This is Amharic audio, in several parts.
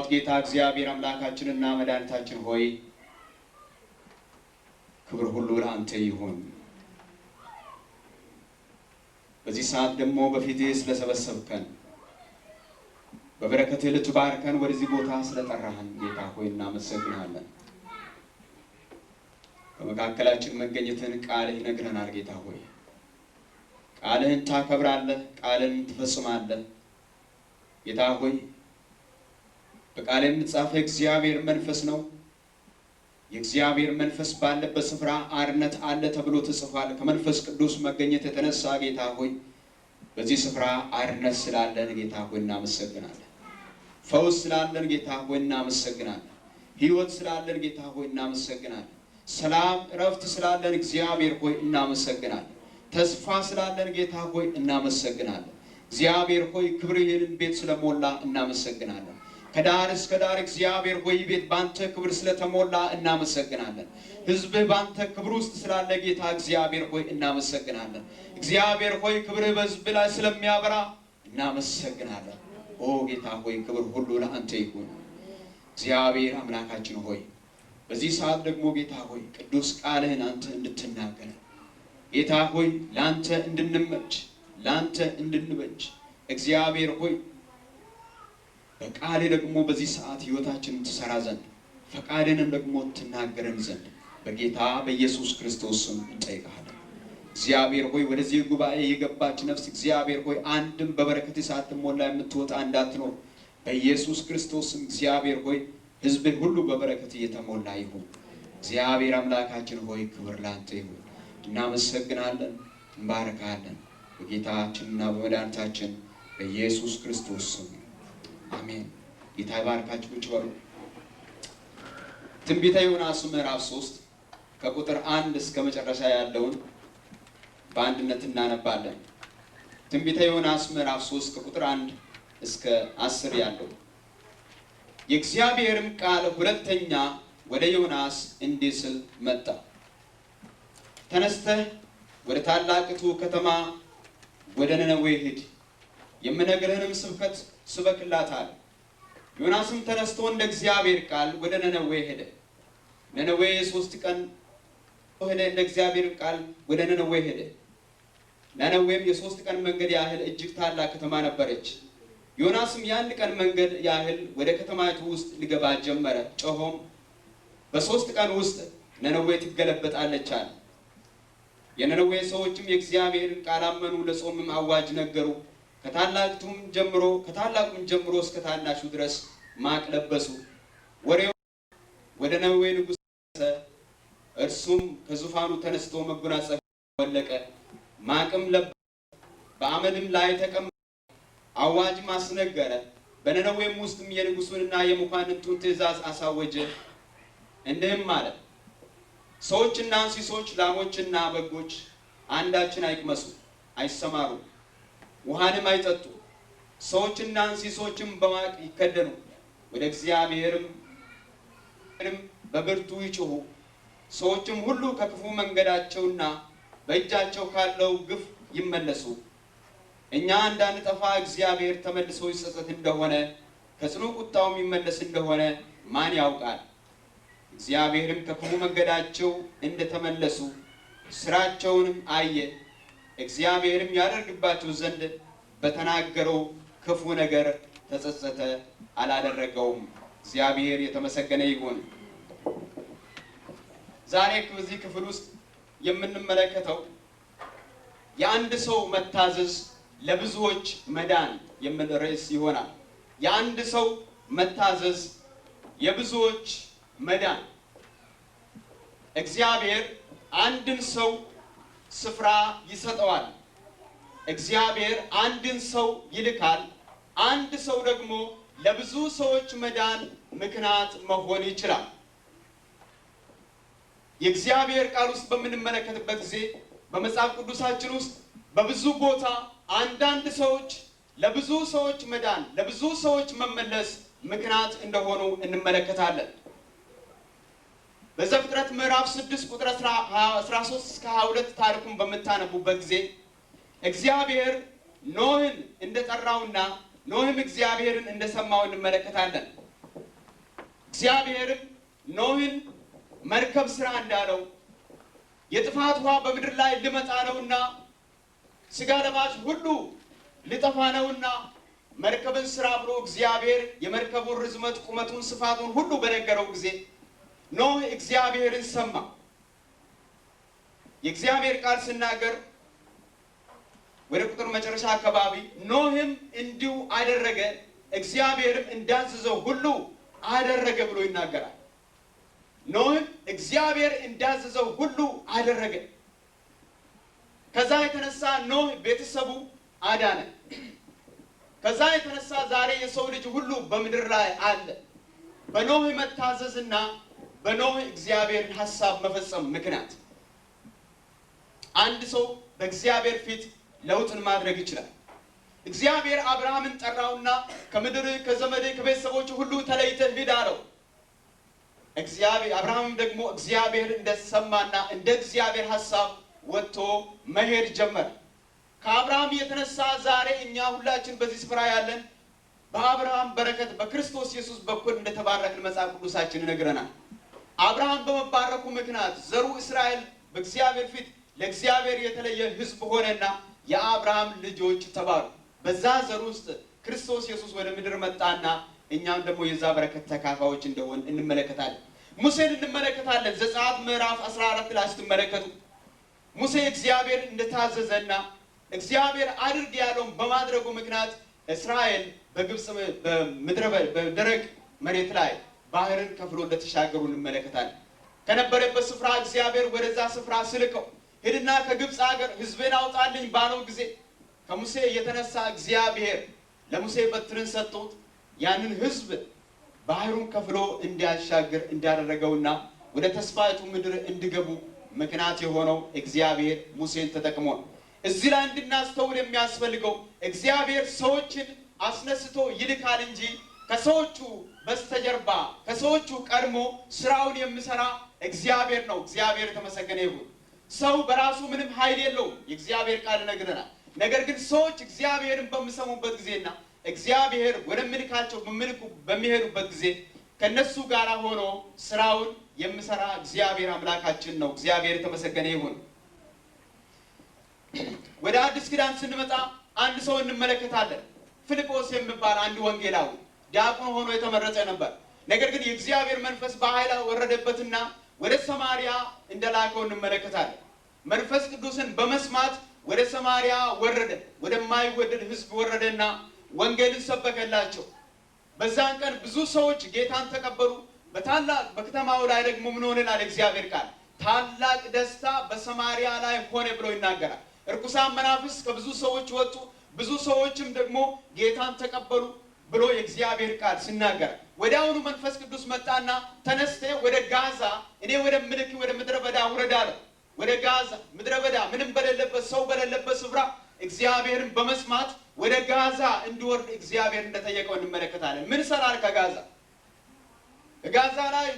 የሰራዊት ጌታ እግዚአብሔር አምላካችንና መድኃኒታችን ሆይ ክብር ሁሉ ለአንተ ይሁን። በዚህ ሰዓት ደግሞ በፊትህ ስለሰበሰብከን በበረከትህ ልትባርከን ወደዚህ ቦታ ስለጠራህን ጌታ ሆይ እናመሰግናለን። በመካከላችን መገኘትን ቃልህ ይነግረናል። ጌታ ሆይ ቃልህን ታከብራለህ፣ ቃልህን ትፈጽማለህ። ጌታ ሆይ በቃልህ የምትጻፈ እግዚአብሔር መንፈስ ነው። የእግዚአብሔር መንፈስ ባለበት ስፍራ አርነት አለ ተብሎ ተጽፏል። ከመንፈስ ቅዱስ መገኘት የተነሳ ጌታ ሆይ በዚህ ስፍራ አርነት ስላለን ጌታ ሆይ እናመሰግናለን። ፈውስ ስላለን ጌታ ሆይ እናመሰግናለን። ሕይወት ስላለን ጌታ ሆይ እናመሰግናለን። ሰላም እረፍት ስላለን እግዚአብሔር ሆይ እናመሰግናለን። ተስፋ ስላለን ጌታ ሆይ እናመሰግናለን። እግዚአብሔር ሆይ ክብር ይህንን ቤት ስለሞላ እናመሰግናለን። ከዳር እስከ ዳር እግዚአብሔር ሆይ ቤት ባንተ ክብር ስለተሞላ እናመሰግናለን። ሕዝብህ ባንተ ክብር ውስጥ ስላለ ጌታ እግዚአብሔር ሆይ እናመሰግናለን። እግዚአብሔር ሆይ ክብርህ በሕዝብ ላይ ስለሚያበራ እናመሰግናለን። ኦ ጌታ ሆይ ክብር ሁሉ ለአንተ ይሁን። እግዚአብሔር አምላካችን ሆይ በዚህ ሰዓት ደግሞ ጌታ ሆይ ቅዱስ ቃልህን አንተ እንድትናገር ጌታ ሆይ ለአንተ እንድንመች ለአንተ እንድንበጅ እግዚአብሔር ሆይ በቃልህ ደግሞ በዚህ ሰዓት ሕይወታችንን ትሰራ ዘንድ ፈቃድንም ደግሞ ትናገረን ዘንድ በጌታ በኢየሱስ ክርስቶስ ስም እንጠይቃለን። እግዚአብሔር ሆይ ወደዚህ ጉባኤ የገባች ነፍስ እግዚአብሔር ሆይ አንድም በበረከት ሳትሞላ የምትወጣ እንዳትኖር በኢየሱስ ክርስቶስ ስም እግዚአብሔር ሆይ ሕዝብህ ሁሉ በበረከት እየተሞላ ይሁን። እግዚአብሔር አምላካችን ሆይ ክብር ላንተ ይሁን። እናመሰግናለን፣ እንባርካለን በጌታችንና በመድኃኒታችን በኢየሱስ ክርስቶስ ስም አሜን። ጌታ ይባርካችሁ። ቁጭ በሉ። ትንቢተ ዮናስ ምዕራፍ 3 ከቁጥር 1 እስከ መጨረሻ ያለውን በአንድነት እናነባለን። ትንቢተ ዮናስ ምዕራፍ 3 ከቁጥር 1 እስከ 10 ያለው የእግዚአብሔርም ቃል ሁለተኛ ወደ ዮናስ እንዲህ ሲል መጣ። ተነስተህ ወደ ታላቂቱ ከተማ ወደ ነነዌ ሂድ፣ የምነግርህንም ስብከት ስበክላታል። ዮናስም ተነስቶ እንደ እግዚአብሔር ቃል ወደ ነነዌ ሄደ። ነነዌ 3 ቀን ሄደ። እንደ እግዚአብሔር ቃል ወደ ነነዌ ሄደ። ነነዌም የ3 ቀን መንገድ ያህል እጅግ ታላቅ ከተማ ነበረች። ዮናስም የ1 ቀን መንገድ ያህል ወደ ከተማይቱ ውስጥ ሊገባ ጀመረ። ጮሆም በ3 ቀን ውስጥ ነነዌ ትገለበጣለች አለ። የነነዌ ሰዎችም የእግዚአብሔርን ቃል አመኑ፣ ለጾምም አዋጅ ነገሩ። ከታላቁም ጀምሮ እስከ ታናሹ ድረስ ማቅ ለበሱ። ወሬው ወደ ነነዌ ንጉሥ ደረሰ። እርሱም ከዙፋኑ ተነስቶ መጎናጸፊያ ወለቀ፣ ማቅም ለበሰ፣ በአመድም ላይ ተቀመጠ፣ አዋጅም አስነገረ። በነነዌም ውስጥም የንጉሡንና የመኳንንቱን ትእዛዝ አሳወጀ። እንዲህም አለ፣ ሰዎችና እንስሶች፣ ላሞችና በጎች አንዳችን አይቅመሱ፣ አይሰማሩ፣ ውሃንም አይጠጡ። ሰዎችና እንስሶችም በማቅ ይከደኑ፣ ወደ እግዚአብሔርም በብርቱ ይጩሁ። ሰዎችም ሁሉ ከክፉ መንገዳቸውና በእጃቸው ካለው ግፍ ይመለሱ። እኛ እንዳንጠፋ እግዚአብሔር ተመልሶ ይጸጸት እንደሆነ ከጽኑ ቁጣውም ይመለስ እንደሆነ ማን ያውቃል? እግዚአብሔርም ከክፉ መንገዳቸው እንደተመለሱ ስራቸውንም አየ። እግዚአብሔርም ያደርግባቸው ዘንድ በተናገረው ክፉ ነገር ተጸጸተ፣ አላደረገውም። እግዚአብሔር የተመሰገነ ይሁን። ዛሬ በዚህ ክፍል ውስጥ የምንመለከተው የአንድ ሰው መታዘዝ ለብዙዎች መዳን የሚል ርዕስ ይሆናል። የአንድ ሰው መታዘዝ የብዙዎች መዳን። እግዚአብሔር አንድን ሰው ስፍራ ይሰጠዋል። እግዚአብሔር አንድን ሰው ይልካል። አንድ ሰው ደግሞ ለብዙ ሰዎች መዳን ምክንያት መሆን ይችላል። የእግዚአብሔር ቃል ውስጥ በምንመለከትበት ጊዜ በመጽሐፍ ቅዱሳችን ውስጥ በብዙ ቦታ አንዳንድ ሰዎች ለብዙ ሰዎች መዳን፣ ለብዙ ሰዎች መመለስ ምክንያት እንደሆኑ እንመለከታለን። በዘፍጥረት ምዕራፍ 6 ቁጥር 13 እስከ 22 ታሪኩን በምታነቡበት ጊዜ እግዚአብሔር ኖህን እንደጠራውና ኖህም እግዚአብሔርን እንደሰማው እንመለከታለን። እግዚአብሔርም ኖህን መርከብ ስራ እንዳለው የጥፋት ውሃ በምድር ላይ ሊመጣ ነውና ስጋ ለባሽ ሁሉ ሊጠፋ ነውና መርከብን ስራ ብሎ እግዚአብሔር የመርከቡን ርዝመት ቁመቱን ስፋቱን ሁሉ በነገረው ጊዜ ኖህ እግዚአብሔርን ሰማ። የእግዚአብሔር ቃል ሲናገር ወደ ቁጥር መጨረሻ አካባቢ ኖህም እንዲሁ አደረገ እግዚአብሔርም እንዳዘዘው ሁሉ አደረገ ብሎ ይናገራል። ኖህም እግዚአብሔር እንዳዘዘው ሁሉ አደረገ። ከዛ የተነሳ ኖህ ቤተሰቡ አዳነ። ከዛ የተነሳ ዛሬ የሰው ልጅ ሁሉ በምድር ላይ አለ። በኖህ መታዘዝና በኖህ እግዚአብሔርን ሐሳብ መፈጸም ምክንያት አንድ ሰው በእግዚአብሔር ፊት ለውጥን ማድረግ ይችላል። እግዚአብሔር አብርሃምን ጠራውና ከምድር ከዘመድ ከቤተሰቦች ሁሉ ተለይተህ ሂድ አለው። አብርሃምም ደግሞ እግዚአብሔር እንደሰማና እንደ እግዚአብሔር ሐሳብ ወጥቶ መሄድ ጀመረ። ከአብርሃም የተነሳ ዛሬ እኛ ሁላችን በዚህ ስፍራ ያለን በአብርሃም በረከት በክርስቶስ ኢየሱስ በኩል እንደተባረክን መጽሐፍ ቅዱሳችን ይነግረናል። አብርሃም በመባረኩ ምክንያት ዘሩ እስራኤል በእግዚአብሔር ፊት ለእግዚአብሔር የተለየ ሕዝብ ሆነና የአብርሃም ልጆች ተባሉ። በዛ ዘር ውስጥ ክርስቶስ ኢየሱስ ወደ ምድር መጣና እኛም ደግሞ የዛ በረከት ተካፋዮች እንደሆን እንመለከታለን። ሙሴን እንመለከታለን። ዘጸአት ምዕራፍ 14 ላይ ስትመለከቱ ሙሴ እግዚአብሔር እንደታዘዘና እግዚአብሔር አድርግ ያለውን በማድረጉ ምክንያት እስራኤል በግብጽ በደረቅ መሬት ላይ ባህርን ከፍሎ እንደተሻገሩ እንመለከታለን። ከነበረበት ስፍራ እግዚአብሔር ወደዛ ስፍራ ስልከው ሄድና ከግብጽ ሀገር ሕዝቤን አውጣልኝ ባለው ጊዜ ከሙሴ የተነሳ እግዚአብሔር ለሙሴ በትርን ሰጥቶት ያንን ሕዝብ ባህሩን ከፍሎ እንዲያሻግር እንዳደረገውና ወደ ተስፋይቱ ምድር እንዲገቡ ምክንያት የሆነው እግዚአብሔር ሙሴን ተጠቅሞ ነው። እዚህ ላይ እንድናስተውል የሚያስፈልገው እግዚአብሔር ሰዎችን አስነስቶ ይልካል እንጂ ከሰዎቹ በስተጀርባ ከሰዎቹ ቀድሞ ስራውን የሚሰራ እግዚአብሔር ነው። እግዚአብሔር የተመሰገነ ይሁን። ሰው በራሱ ምንም ኃይል የለውም፣ የእግዚአብሔር ቃል ይነግረናል። ነገር ግን ሰዎች እግዚአብሔርን በሚሰሙበት ጊዜና እግዚአብሔር ወደሚልካቸው በሚሄዱበት ጊዜ ከነሱ ጋር ሆኖ ስራውን የሚሰራ እግዚአብሔር አምላካችን ነው። እግዚአብሔር የተመሰገነ ይሁን። ወደ አዲስ ኪዳን ስንመጣ አንድ ሰው እንመለከታለን። ፊልጶስ የሚባል አንድ ወንጌላዊ ዲያቆን ሆኖ የተመረጠ ነበር። ነገር ግን የእግዚአብሔር መንፈስ በኃይል ወረደበትና ወደ ሰማርያ እንደላከው እንመለከታለን። መንፈስ ቅዱስን በመስማት ወደ ሰማርያ ወረደ። ወደማይወደድ ሕዝብ ወረደና ወንጌልን ሰበከላቸው። በዛን ቀን ብዙ ሰዎች ጌታን ተቀበሉ። በከተማው ላይ ደግሞ ምን ሆነናል? እግዚአብሔር ቃል ታላቅ ደስታ በሰማርያ ላይ ሆነ ብሎ ይናገራል። እርኩሳን መናፍስት ከብዙ ሰዎች ወጡ፣ ብዙ ሰዎችም ደግሞ ጌታን ተቀበሉ ብሎ የእግዚአብሔር ቃል ሲናገር ወዲያውኑ መንፈስ ቅዱስ መጣና ተነስተ ወደ ጋዛ እኔ ወደ ምድረ በዳ ውረድ አለው። ወደ ጋዛ ምድረ በዳ ምንም በሌለበት ሰው በሌለበት ስፍራ እግዚአብሔርን በመስማት ወደ ጋዛ እንዲወርድ እግዚአብሔር እንደጠየቀው እንመለከታለን። ምን ሰራል? ከጋዛ ጋዛ ላይ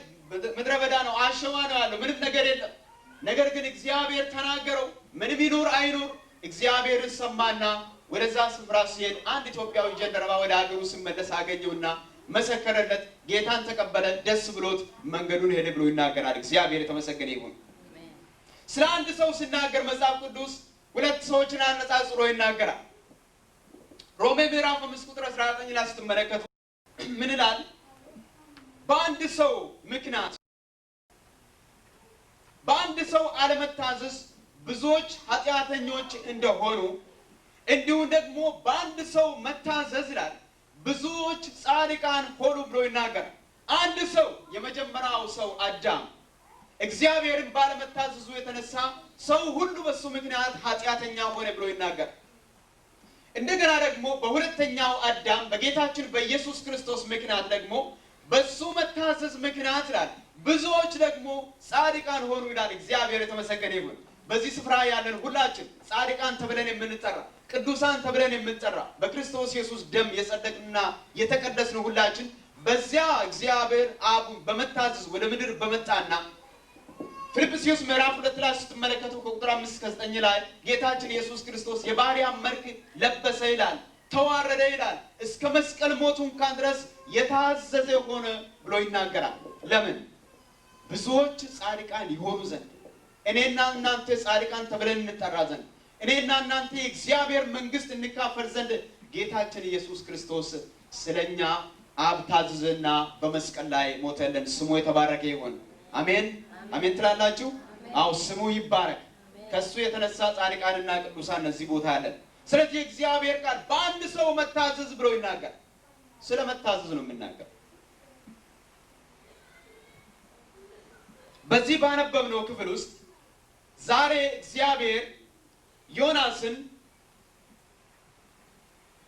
ምድረ በዳ ነው፣ አሸዋ ነው ያለው፣ ምንም ነገር የለም። ነገር ግን እግዚአብሔር ተናገረው። ምንም ይኑር አይኑር እግዚአብሔርን ሰማና ወደዛ ስፍራ ሲሄድ አንድ ኢትዮጵያዊ ጀነረባ ወደ ሀገሩ ሲመለስ አገኘውና መሰከረለት። ጌታን ተቀበለ፣ ደስ ብሎት መንገዱን ሄደ ብሎ ይናገራል። እግዚአብሔር የተመሰገነ ይሁን። ስለ አንድ ሰው ሲናገር መጽሐፍ ቅዱስ ሁለት ሰዎችን አነጻጽሮ ይናገራል። ሮሜ ምዕራፍ 5 ቁጥር 19 ላይ ስትመለከቱ ምን ይላል? በአንድ ሰው ምክንያት በአንድ ሰው አለመታዘዝ ብዙዎች ኃጢአተኞች እንደሆኑ እንዲሁ ደግሞ በአንድ ሰው መታዘዝ ይላል ብዙዎች ጻድቃን ሆኑ ብሎ ይናገራል። አንድ ሰው የመጀመሪያው ሰው አዳም እግዚአብሔርን ባለመታዘዙ የተነሳ ሰው ሁሉ በሱ ምክንያት ኃጢአተኛ ሆነ ብሎ ይናገራል። እንደገና ደግሞ በሁለተኛው አዳም በጌታችን በኢየሱስ ክርስቶስ ምክንያት ደግሞ በሱ መታዘዝ ምክንያት ይላል ብዙዎች ደግሞ ጻድቃን ሆኑ ይላል። እግዚአብሔር የተመሰገነ ይሁን። በዚህ ስፍራ ያለን ሁላችን ጻድቃን ተብለን የምንጠራ ቅዱሳን ተብለን የምንጠራ በክርስቶስ ኢየሱስ ደም የጸደቅንና የተቀደስን ሁላችን በዚያ እግዚአብሔር አቡን በመታዘዝ ወደ ምድር በመጣና ፊልጵስዩስ ምዕራፍ 2 ላይ ስትመለከቱ ከቁጥር 5 እስከ 9 ላይ ጌታችን ኢየሱስ ክርስቶስ የባሪያን መልክ ለበሰ ይላል። ተዋረደ ይላል። እስከ መስቀል ሞቱ እንኳን ድረስ የታዘዘ ሆነ ብሎ ይናገራል። ለምን? ብዙዎች ጻድቃን ይሆኑ ዘንድ፣ እኔና እናንተ ጻድቃን ተብለን እንጠራ ዘንድ፣ እኔና እናንተ የእግዚአብሔር መንግስት እንካፈል ዘንድ ጌታችን ኢየሱስ ክርስቶስ ስለኛ አብ ታዘዘና በመስቀል ላይ ሞተልን። ስሙ የተባረከ ይሁን። አሜን አሜን ትላላችሁ? አው ስሙ ይባረክ። ከሱ የተነሳ ጻድቃንና ቅዱሳን እዚህ ቦታ አለን። ስለዚህ እግዚአብሔር ቃል በአንድ ሰው መታዘዝ ብሎ ይናገራል። ስለ መታዘዝ ነው የምናገር። በዚህ ባነበብነው ክፍል ውስጥ ዛሬ እግዚአብሔር ዮናስን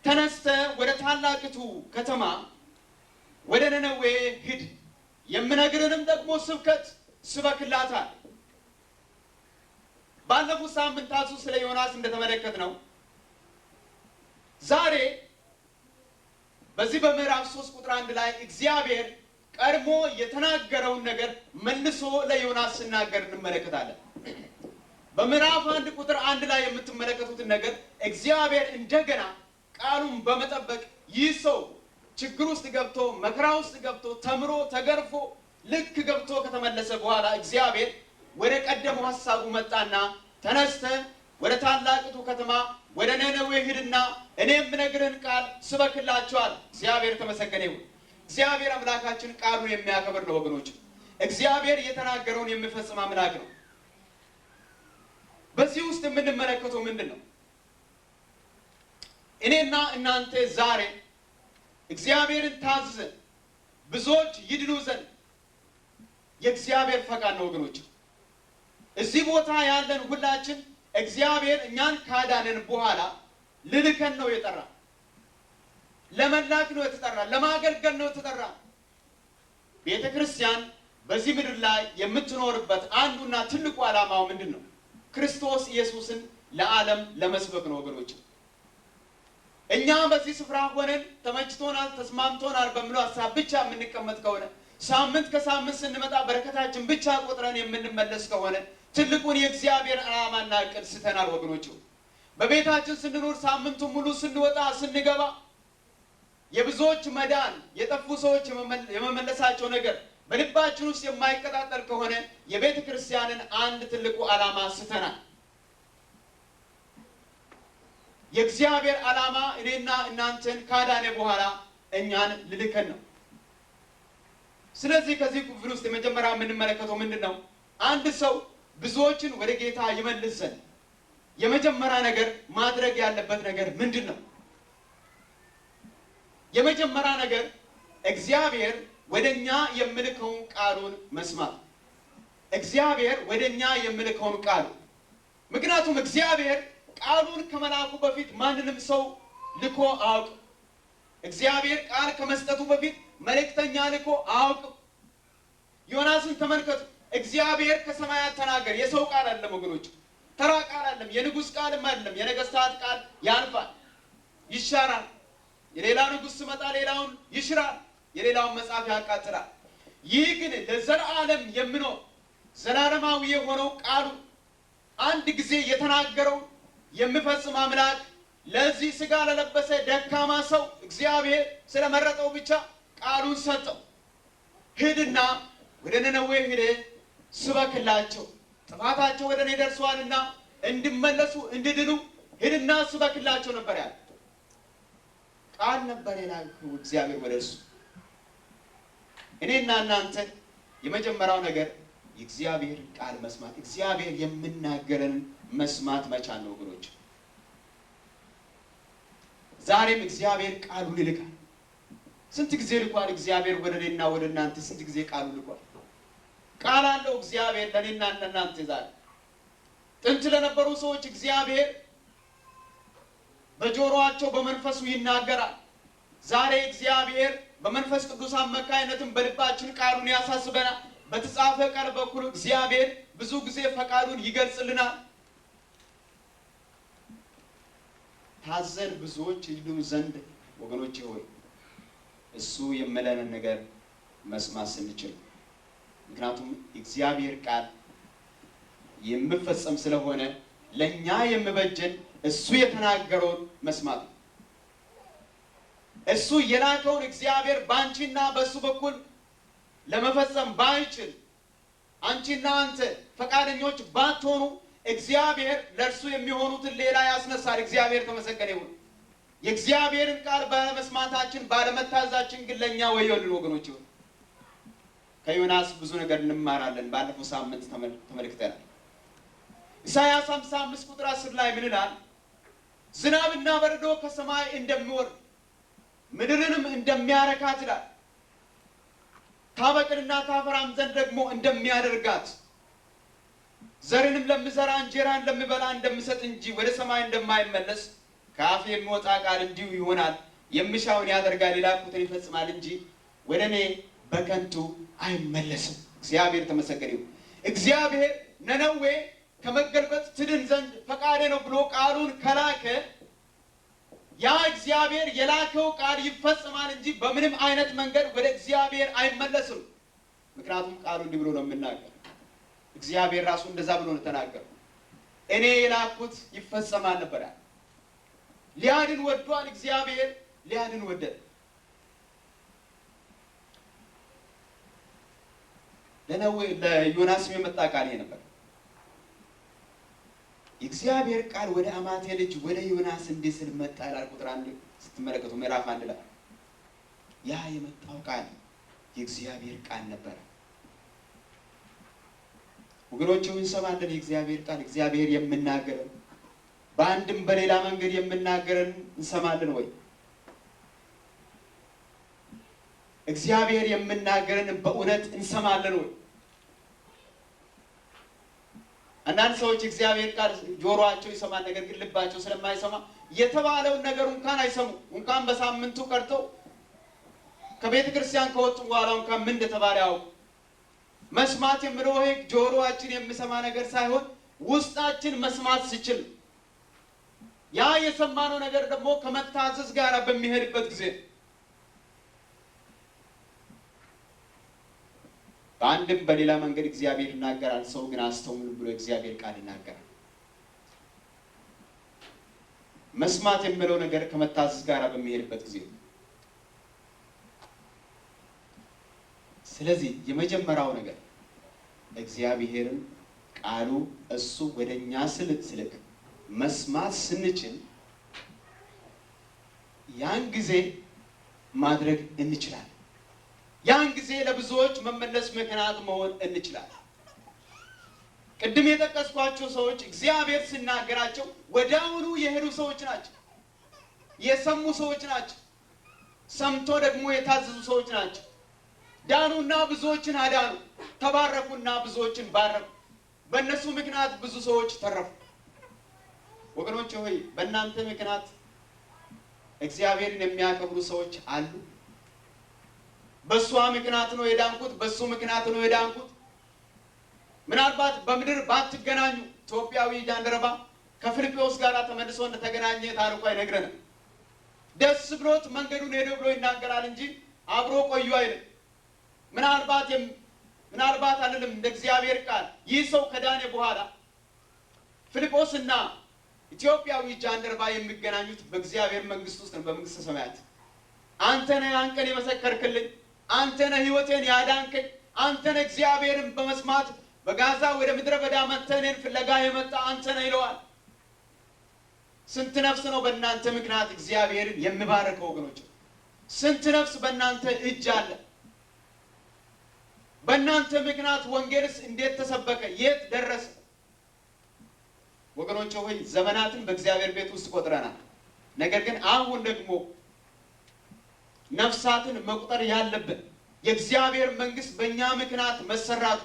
ተነስተ ወደ ታላቂቱ ከተማ ወደ ነነዌ ሂድ፣ የምነግርህንም ደግሞ ስብከት ስበክላታል። ባለፉት ሳምንታት ስለ ዮናስ እንደተመለከትነው ዛሬ በዚህ በምዕራፍ 3 ቁጥር 1 ላይ እግዚአብሔር ቀድሞ የተናገረውን ነገር መልሶ ለዮናስ ሲናገር እንመለከታለን። በምዕራፍ 1 ቁጥር 1 ላይ የምትመለከቱትን ነገር እግዚአብሔር እንደገና ቃሉን በመጠበቅ ይህ ሰው ችግር ውስጥ ገብቶ መከራ ውስጥ ገብቶ ተምሮ ተገርፎ ልክ ገብቶ ከተመለሰ በኋላ እግዚአብሔር ወደ ቀደመው ሐሳቡ መጣና ተነስተ ወደ ታላቂቱ ከተማ ወደ ነነዌ ሂድና እኔ የምነግርህን ቃል ስበክላቸዋል። እግዚአብሔር ተመሰገነ ይሁን። እግዚአብሔር አምላካችን ቃሉን የሚያከብር ነው ወገኖች። እግዚአብሔር የተናገረውን የሚፈጽም አምላክ ነው። በዚህ ውስጥ የምንመለከተው ምንድን ነው? እኔና እናንተ ዛሬ እግዚአብሔርን ታዝዘን ብዙዎች ይድኑ ዘንድ የእግዚአብሔር ፈቃድ ነው ወገኖች። እዚህ ቦታ ያለን ሁላችን እግዚአብሔር እኛን ካዳነን በኋላ ልልከን ነው የጠራ፣ ለመላክ ነው የተጠራ፣ ለማገልገል ነው የተጠራ። ቤተ ክርስቲያን በዚህ ምድር ላይ የምትኖርበት አንዱና ትልቁ ዓላማው ምንድን ነው? ክርስቶስ ኢየሱስን ለዓለም ለመስበክ ነው ወገኖች። እኛ በዚህ ስፍራ ሆነን ተመችቶናል፣ ተስማምቶናል በሚለው ሐሳብ ብቻ የምንቀመጥ ከሆነ ሳምንት ከሳምንት ስንመጣ በረከታችን ብቻ ቆጥረን የምንመለስ ከሆነ ትልቁን የእግዚአብሔር ዓላማና ዕቅድ ስተናል ወገኖች። በቤታችን ስንኖር ሳምንቱን ሙሉ ስንወጣ ስንገባ የብዙዎች መዳን የጠፉ ሰዎች የመመለሳቸው ነገር በልባችን ውስጥ የማይቀጣጠል ከሆነ የቤተ ክርስቲያንን አንድ ትልቁ ዓላማ ስተናል። የእግዚአብሔር ዓላማ እኔና እናንተን ካዳነ በኋላ እኛን ልልከን ነው። ስለዚህ ከዚህ ክፍል ውስጥ የመጀመሪያ የምንመለከተው ምንድን ነው? አንድ ሰው ብዙዎችን ወደ ጌታ ይመልስ ዘንድ የመጀመሪያ ነገር ማድረግ ያለበት ነገር ምንድን ነው? የመጀመሪያ ነገር እግዚአብሔር ወደኛ የሚልከውን ቃሉን መስማት። እግዚአብሔር ወደኛ የሚልከውን ቃሉ። ምክንያቱም እግዚአብሔር ቃሉን ከመላኩ በፊት ማንንም ሰው ልኮ አያውቅም። እግዚአብሔር ቃል ከመስጠቱ በፊት መልእክተኛ ልኮ አያውቅም። ዮናስን ተመልከቱ። እግዚአብሔር ከሰማያት ተናገር። የሰው ቃል አይደለም ወገኖች፣ ተራ ቃል አይደለም፣ የንጉሥ ቃልም አይደለም። የነገስታት ቃል ያልፋል፣ ይሻራል። የሌላ ንጉሥ ሲመጣ ሌላውን ይሽራል፣ የሌላውን መጽሐፍ ያቃጥላል። ይህ ግን ለዘላለም የሚኖር ዘላለማዊ የሆነው ቃሉ አንድ ጊዜ የተናገረው የሚፈጽም አምላክ ለዚህ ስጋ ለለበሰ ደካማ ሰው እግዚአብሔር ስለመረጠው ብቻ ቃሉን ሰጠው። ሂድና ወደ ነነዌ ሂደህ ስበክላቸው፣ ጥፋታቸው ወደ እኔ ደርሷልና እንዲመለሱ እንዲድኑ ሂድና ስበክላቸው ነበር ያለ ቃል ነበር የላከው እግዚአብሔር ወደ እሱ። እኔና እናንተ የመጀመሪያው ነገር የእግዚአብሔር ቃል መስማት፣ እግዚአብሔር የምናገረን መስማት መቻል ነው ወገኖች። ዛሬም እግዚአብሔር ቃሉን ይልካል። ስንት ጊዜ ልኳል እግዚአብሔር ወደ እኔና ወደ እናንተ? ስንት ጊዜ ቃሉን ልኳል? ቃል አለው እግዚአብሔር ለእኔና ለእናንተ። ዛሬ ጥንት ለነበሩ ሰዎች እግዚአብሔር በጆሮአቸው በመንፈሱ ይናገራል። ዛሬ እግዚአብሔር በመንፈስ ቅዱስ አማካይነትም በልባችን ቃሉን ያሳስበናል። በተጻፈ ቃል በኩል እግዚአብሔር ብዙ ጊዜ ፈቃዱን ይገልጽልናል። ታዘን ብዙዎች ይድኑ ዘንድ ወገኖቼ ሆይ እሱ የሚለንን ነገር መስማት ስንችል፣ ምክንያቱም እግዚአብሔር ቃል የሚፈጸም ስለሆነ ለኛ የሚበጀን እሱ የተናገረውን መስማት ነው። እሱ የላከውን እግዚአብሔር ባንቺና በሱ በኩል ለመፈጸም ባይችል አንቺና አንተ ፈቃደኞች ባትሆኑ እግዚአብሔር ለእርሱ የሚሆኑትን ሌላ ያስነሳል። እግዚአብሔር ተመሰገነ ይሁን። የእግዚአብሔርን ቃል ባለመስማታችን ባለመታዛችን ግን ለእኛ ወዮልን ወገኖች። ይሁን ከዮናስ ብዙ ነገር እንማራለን። ባለፈው ሳምንት ተመልክተናል። ኢሳይያስ 55 ቁጥር 10 ላይ ምን ይላል? ዝናብና በረዶ ከሰማይ እንደሚወርድ ምድርንም እንደሚያረካት ይላል። ታበቅልና ታፈራም ዘንድ ደግሞ እንደሚያደርጋት ዘርንም ለሚዘራ እንጀራን ለሚበላ እንደሚሰጥ እንጂ ወደ ሰማይ እንደማይመለስ ከአፍ የሚወጣ ቃል እንዲሁ ይሆናል። የሚሻውን ያደርጋል፣ የላኩትን ይፈጽማል እንጂ ወደ እኔ በከንቱ አይመለስም። እግዚአብሔር ተመሰገነ ይሁን። እግዚአብሔር ነነዌ ከመገልበጥ ትድን ዘንድ ፈቃዴ ነው ብሎ ቃሉን ከላከ ያ እግዚአብሔር የላከው ቃል ይፈጽማል እንጂ በምንም አይነት መንገድ ወደ እግዚአብሔር አይመለስም። ምክንያቱም ቃሉ እንዲህ ብሎ ነው የሚናገር። እግዚአብሔር ራሱ እንደዛ ብሎ ነው ተናገረው። እኔ የላኩት ይፈጸማል ነበር። ሊያድን ወዷል። እግዚአብሔር ሊያድን ወደደ። ለዮናስም የመጣ ቃል ነበር። የእግዚአብሔር ቃል ወደ አማቴ ልጅ ወደ ዮናስ እንዲህ ስል መጣ ይላል። ቁጥር 1 ስትመለከቱ ምዕራፍ 1 ላይ ያ የመጣው ቃል የእግዚአብሔር ቃል ነበር። ወገኖች እንሰማለን የእግዚአብሔር ቃል። እግዚአብሔር የምናገረን በአንድም በሌላ መንገድ የምናገረን እንሰማለን ወይ? እግዚአብሔር የምናገረን በእውነት እንሰማለን ወይ? አንዳንድ ሰዎች እግዚአብሔር ቃል ጆሮአቸው ይሰማል፣ ነገር ግን ልባቸው ስለማይሰማ የተባለውን ነገር እንኳን አይሰሙ። እንኳን በሳምንቱ ቀርተው ከቤተ ክርስቲያን ከወጡ በኋላ እንኳን ምን እንደተባለ ያውቁ። መስማት የምለው ይሄ ጆሮአችን የሚሰማ ነገር ሳይሆን ውስጣችን መስማት ሲችል ያ የሰማነው ነገር ደግሞ ከመታዘዝ ጋር በሚሄድበት ጊዜ በአንድም በሌላ መንገድ እግዚአብሔር ይናገራል። ሰው ግን አስተውሉ ብሎ እግዚአብሔር ቃል ይናገራል። መስማት የምለው ነገር ከመታዘዝ ጋር በሚሄድበት ጊዜ ስለዚህ የመጀመሪያው ነገር እግዚአብሔርን ቃሉ እሱ ወደኛ ስልክ መስማት ስንችል ያን ጊዜ ማድረግ እንችላለን። ያን ጊዜ ለብዙዎች መመለስ ምክንያት መሆን እንችላለን። ቅድም የጠቀስኳቸው ሰዎች እግዚአብሔር ሲናገራቸው ወዲያውኑ የሄዱ ሰዎች ናቸው። የሰሙ ሰዎች ናቸው። ሰምቶ ደግሞ የታዘዙ ሰዎች ናቸው። ዳኑና ብዙዎችን አዳኑ። ተባረኩና ብዙዎችን ባረኩ። በእነሱ ምክንያት ብዙ ሰዎች ተረፉ። ወገኖች ሆይ በእናንተ ምክንያት እግዚአብሔርን የሚያከብሩ ሰዎች አሉ። በእሷ ምክንያት ነው የዳንኩት፣ በእሱ ምክንያት ነው የዳንኩት። ምናልባት በምድር ባትገናኙ ኢትዮጵያዊ ጃንደረባ ከፊልጶስ ጋር ተመልሶ እንደተገናኘ ታሪኩ አይነግረንም። ደስ ብሎት መንገዱን ሄዶ ብሎ ይናገራል እንጂ አብሮ ቆዩ አይልም። ምናልባት አይደለም እንደ እግዚአብሔር ቃል ይህ ሰው ከዳነ በኋላ ፊልጶስና ኢትዮጵያዊ ጃንደረባ የሚገናኙት በእግዚአብሔር መንግስት ውስጥ ነው፣ በመንግስተ ሰማያት። አንተ ነህ ያን ቀን የመሰከርክልኝ፣ አንተ ነህ ሕይወቴን ያዳንከኝ፣ አንተ ነህ እግዚአብሔርን በመስማት በጋዛ ወደ ምድረ በዳ መጥተህ እኔን ፍለጋ የመጣ አንተ ነህ ይለዋል። ስንት ነፍስ ነው በእናንተ ምክንያት እግዚአብሔርን የሚባረከው ወገኖች? ስንት ነፍስ በእናንተ እጅ አለ? በእናንተ ምክንያት ወንጌልስ እንዴት ተሰበከ? የት ደረሰ? ወገኖች ሆይ ዘመናትን በእግዚአብሔር ቤት ውስጥ ቆጥረናል። ነገር ግን አሁን ደግሞ ነፍሳትን መቁጠር ያለብን የእግዚአብሔር መንግስት በእኛ ምክንያት መሰራቱ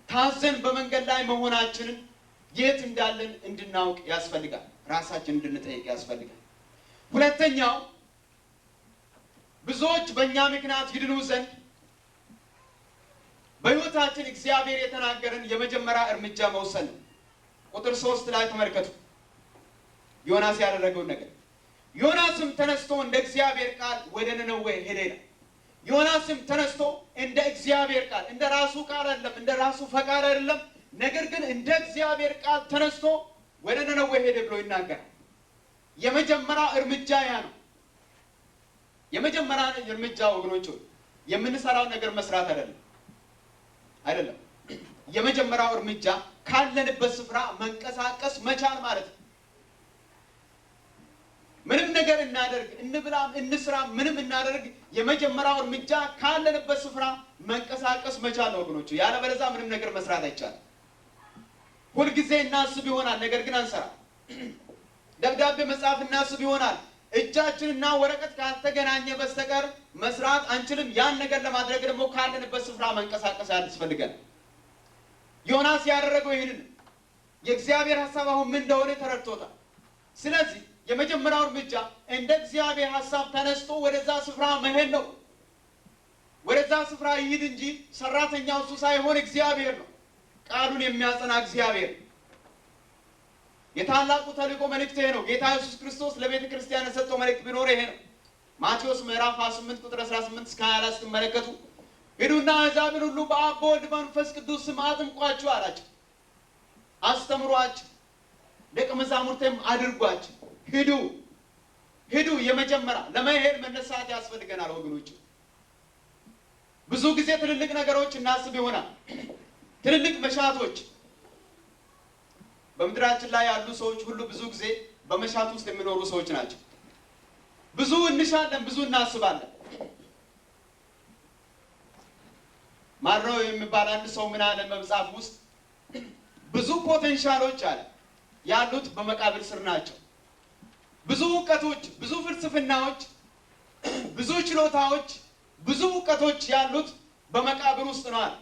ታዘን በመንገድ ላይ መሆናችንን የት እንዳለን እንድናውቅ ያስፈልጋል። ራሳችን እንድንጠይቅ ያስፈልጋል። ሁለተኛው ብዙዎች በእኛ ምክንያት ይድኑ ዘንድ በሕይወታችን እግዚአብሔር የተናገረን የመጀመሪያ እርምጃ መውሰድ ነው። ቁጥር 3 ላይ ተመልከቱ ዮናስ ያደረገውን ነገር። ዮናስም ተነስቶ እንደ እግዚአብሔር ቃል ወደ ነነዌ ሄደ ይላል። ዮናስም ተነስቶ እንደ እግዚአብሔር ቃል፣ እንደ ራሱ ቃል አይደለም፣ እንደ ራሱ ፈቃድ አይደለም፣ ነገር ግን እንደ እግዚአብሔር ቃል ተነስቶ ወደ ነነዌ ሄደ ብሎ ይናገራል። የመጀመሪያ እርምጃ ያ ነው። የመጀመሪያ እርምጃ ወገኖች የምንሰራው ነገር መስራት አይደለም። የመጀመሪያው እርምጃ ካለንበት ስፍራ መንቀሳቀስ መቻል ማለት ነው። ምንም ነገር እናደርግ እንብላም እንስራ ምንም እናደርግ የመጀመሪያው እርምጃ ካለንበት ስፍራ መንቀሳቀስ መቻል ነው ወገኖች። ያለበለዚያ ምንም ነገር መስራት አይቻልም። ሁልጊዜ እናስብ ይሆናል፣ ነገር ግን አንሰራ። ደብዳቤ መጻፍ እናስብ ይሆናል፣ እጃችንና ወረቀት ካልተገናኘ በስተቀር መስራት አንችልም። ያን ነገር ለማድረግ ደግሞ ካለንበት ስፍራ መንቀሳቀስ ያስፈልጋል። ዮናስ ያደረገው ይህንን የእግዚአብሔር ሐሳብ አሁን ምን እንደሆነ ተረድቶታል። ስለዚህ የመጀመሪያው እርምጃ እንደ እግዚአብሔር ሐሳብ ተነስቶ ወደዛ ስፍራ መሄድ ነው። ወደዛ ስፍራ ይሂድ እንጂ ሰራተኛው እሱ ሳይሆን እግዚአብሔር ነው። ቃሉን የሚያጸና እግዚአብሔር። የታላቁ ተልእኮ መልእክት ይሄ ነው። ጌታ ኢየሱስ ክርስቶስ ለቤተ ክርስቲያን የሰጠው መልእክት ቢኖር ይሄ ነው። ማቴዎስ ምዕራፍ 28 ቁጥር 18 እስከ 24 ስትመለከቱ ሂዱና አሕዛብን ሁሉ በአብ በወልድ በመንፈስ ቅዱስ ስም አጥምቋቸው አላቸው። አስተምሯቸው፣ ደቀ መዛሙርቴም አድርጓቸው። ሂዱ። የመጀመሪያ ለመሄድ መነሳት ያስፈልገናል ወገኖች። ብዙ ጊዜ ትልልቅ ነገሮች እናስብ ይሆናል፣ ትልልቅ መሻቶች። በምድራችን ላይ ያሉ ሰዎች ሁሉ ብዙ ጊዜ በመሻት ውስጥ የሚኖሩ ሰዎች ናቸው። ብዙ እንሻለን፣ ብዙ እናስባለን። ማርኖ የሚባል አንድ ሰው ምን አለ በመጽሐፍ ውስጥ ብዙ ፖቴንሻሎች አለ ያሉት በመቃብር ስር ናቸው። ብዙ እውቀቶች፣ ብዙ ፍልስፍናዎች፣ ብዙ ችሎታዎች፣ ብዙ እውቀቶች ያሉት በመቃብር ውስጥ ነው አለ።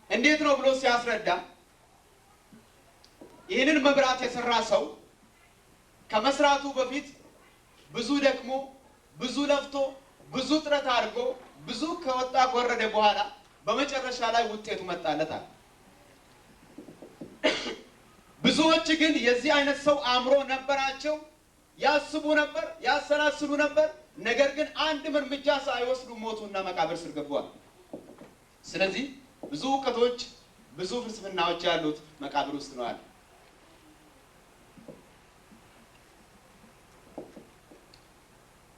እንዴት ነው ብሎ ሲያስረዳ ይህንን መብራት የሰራ ሰው ከመስራቱ በፊት ብዙ ደክሞ፣ ብዙ ለፍቶ፣ ብዙ ጥረት አድርጎ ብዙ ከወጣ ከወረደ በኋላ በመጨረሻ ላይ ውጤቱ መጣለታል። ብዙዎች ግን የዚህ አይነት ሰው አእምሮ ነበራቸው። ያስቡ ነበር፣ ያሰላስሉ ነበር። ነገር ግን አንድም እርምጃ ሳይወስዱ ሞቱና መቃብር ስር ገቡዋል። ስለዚህ ብዙ እውቀቶች፣ ብዙ ፍልስፍናዎች ያሉት መቃብር ውስጥ ነው አለ።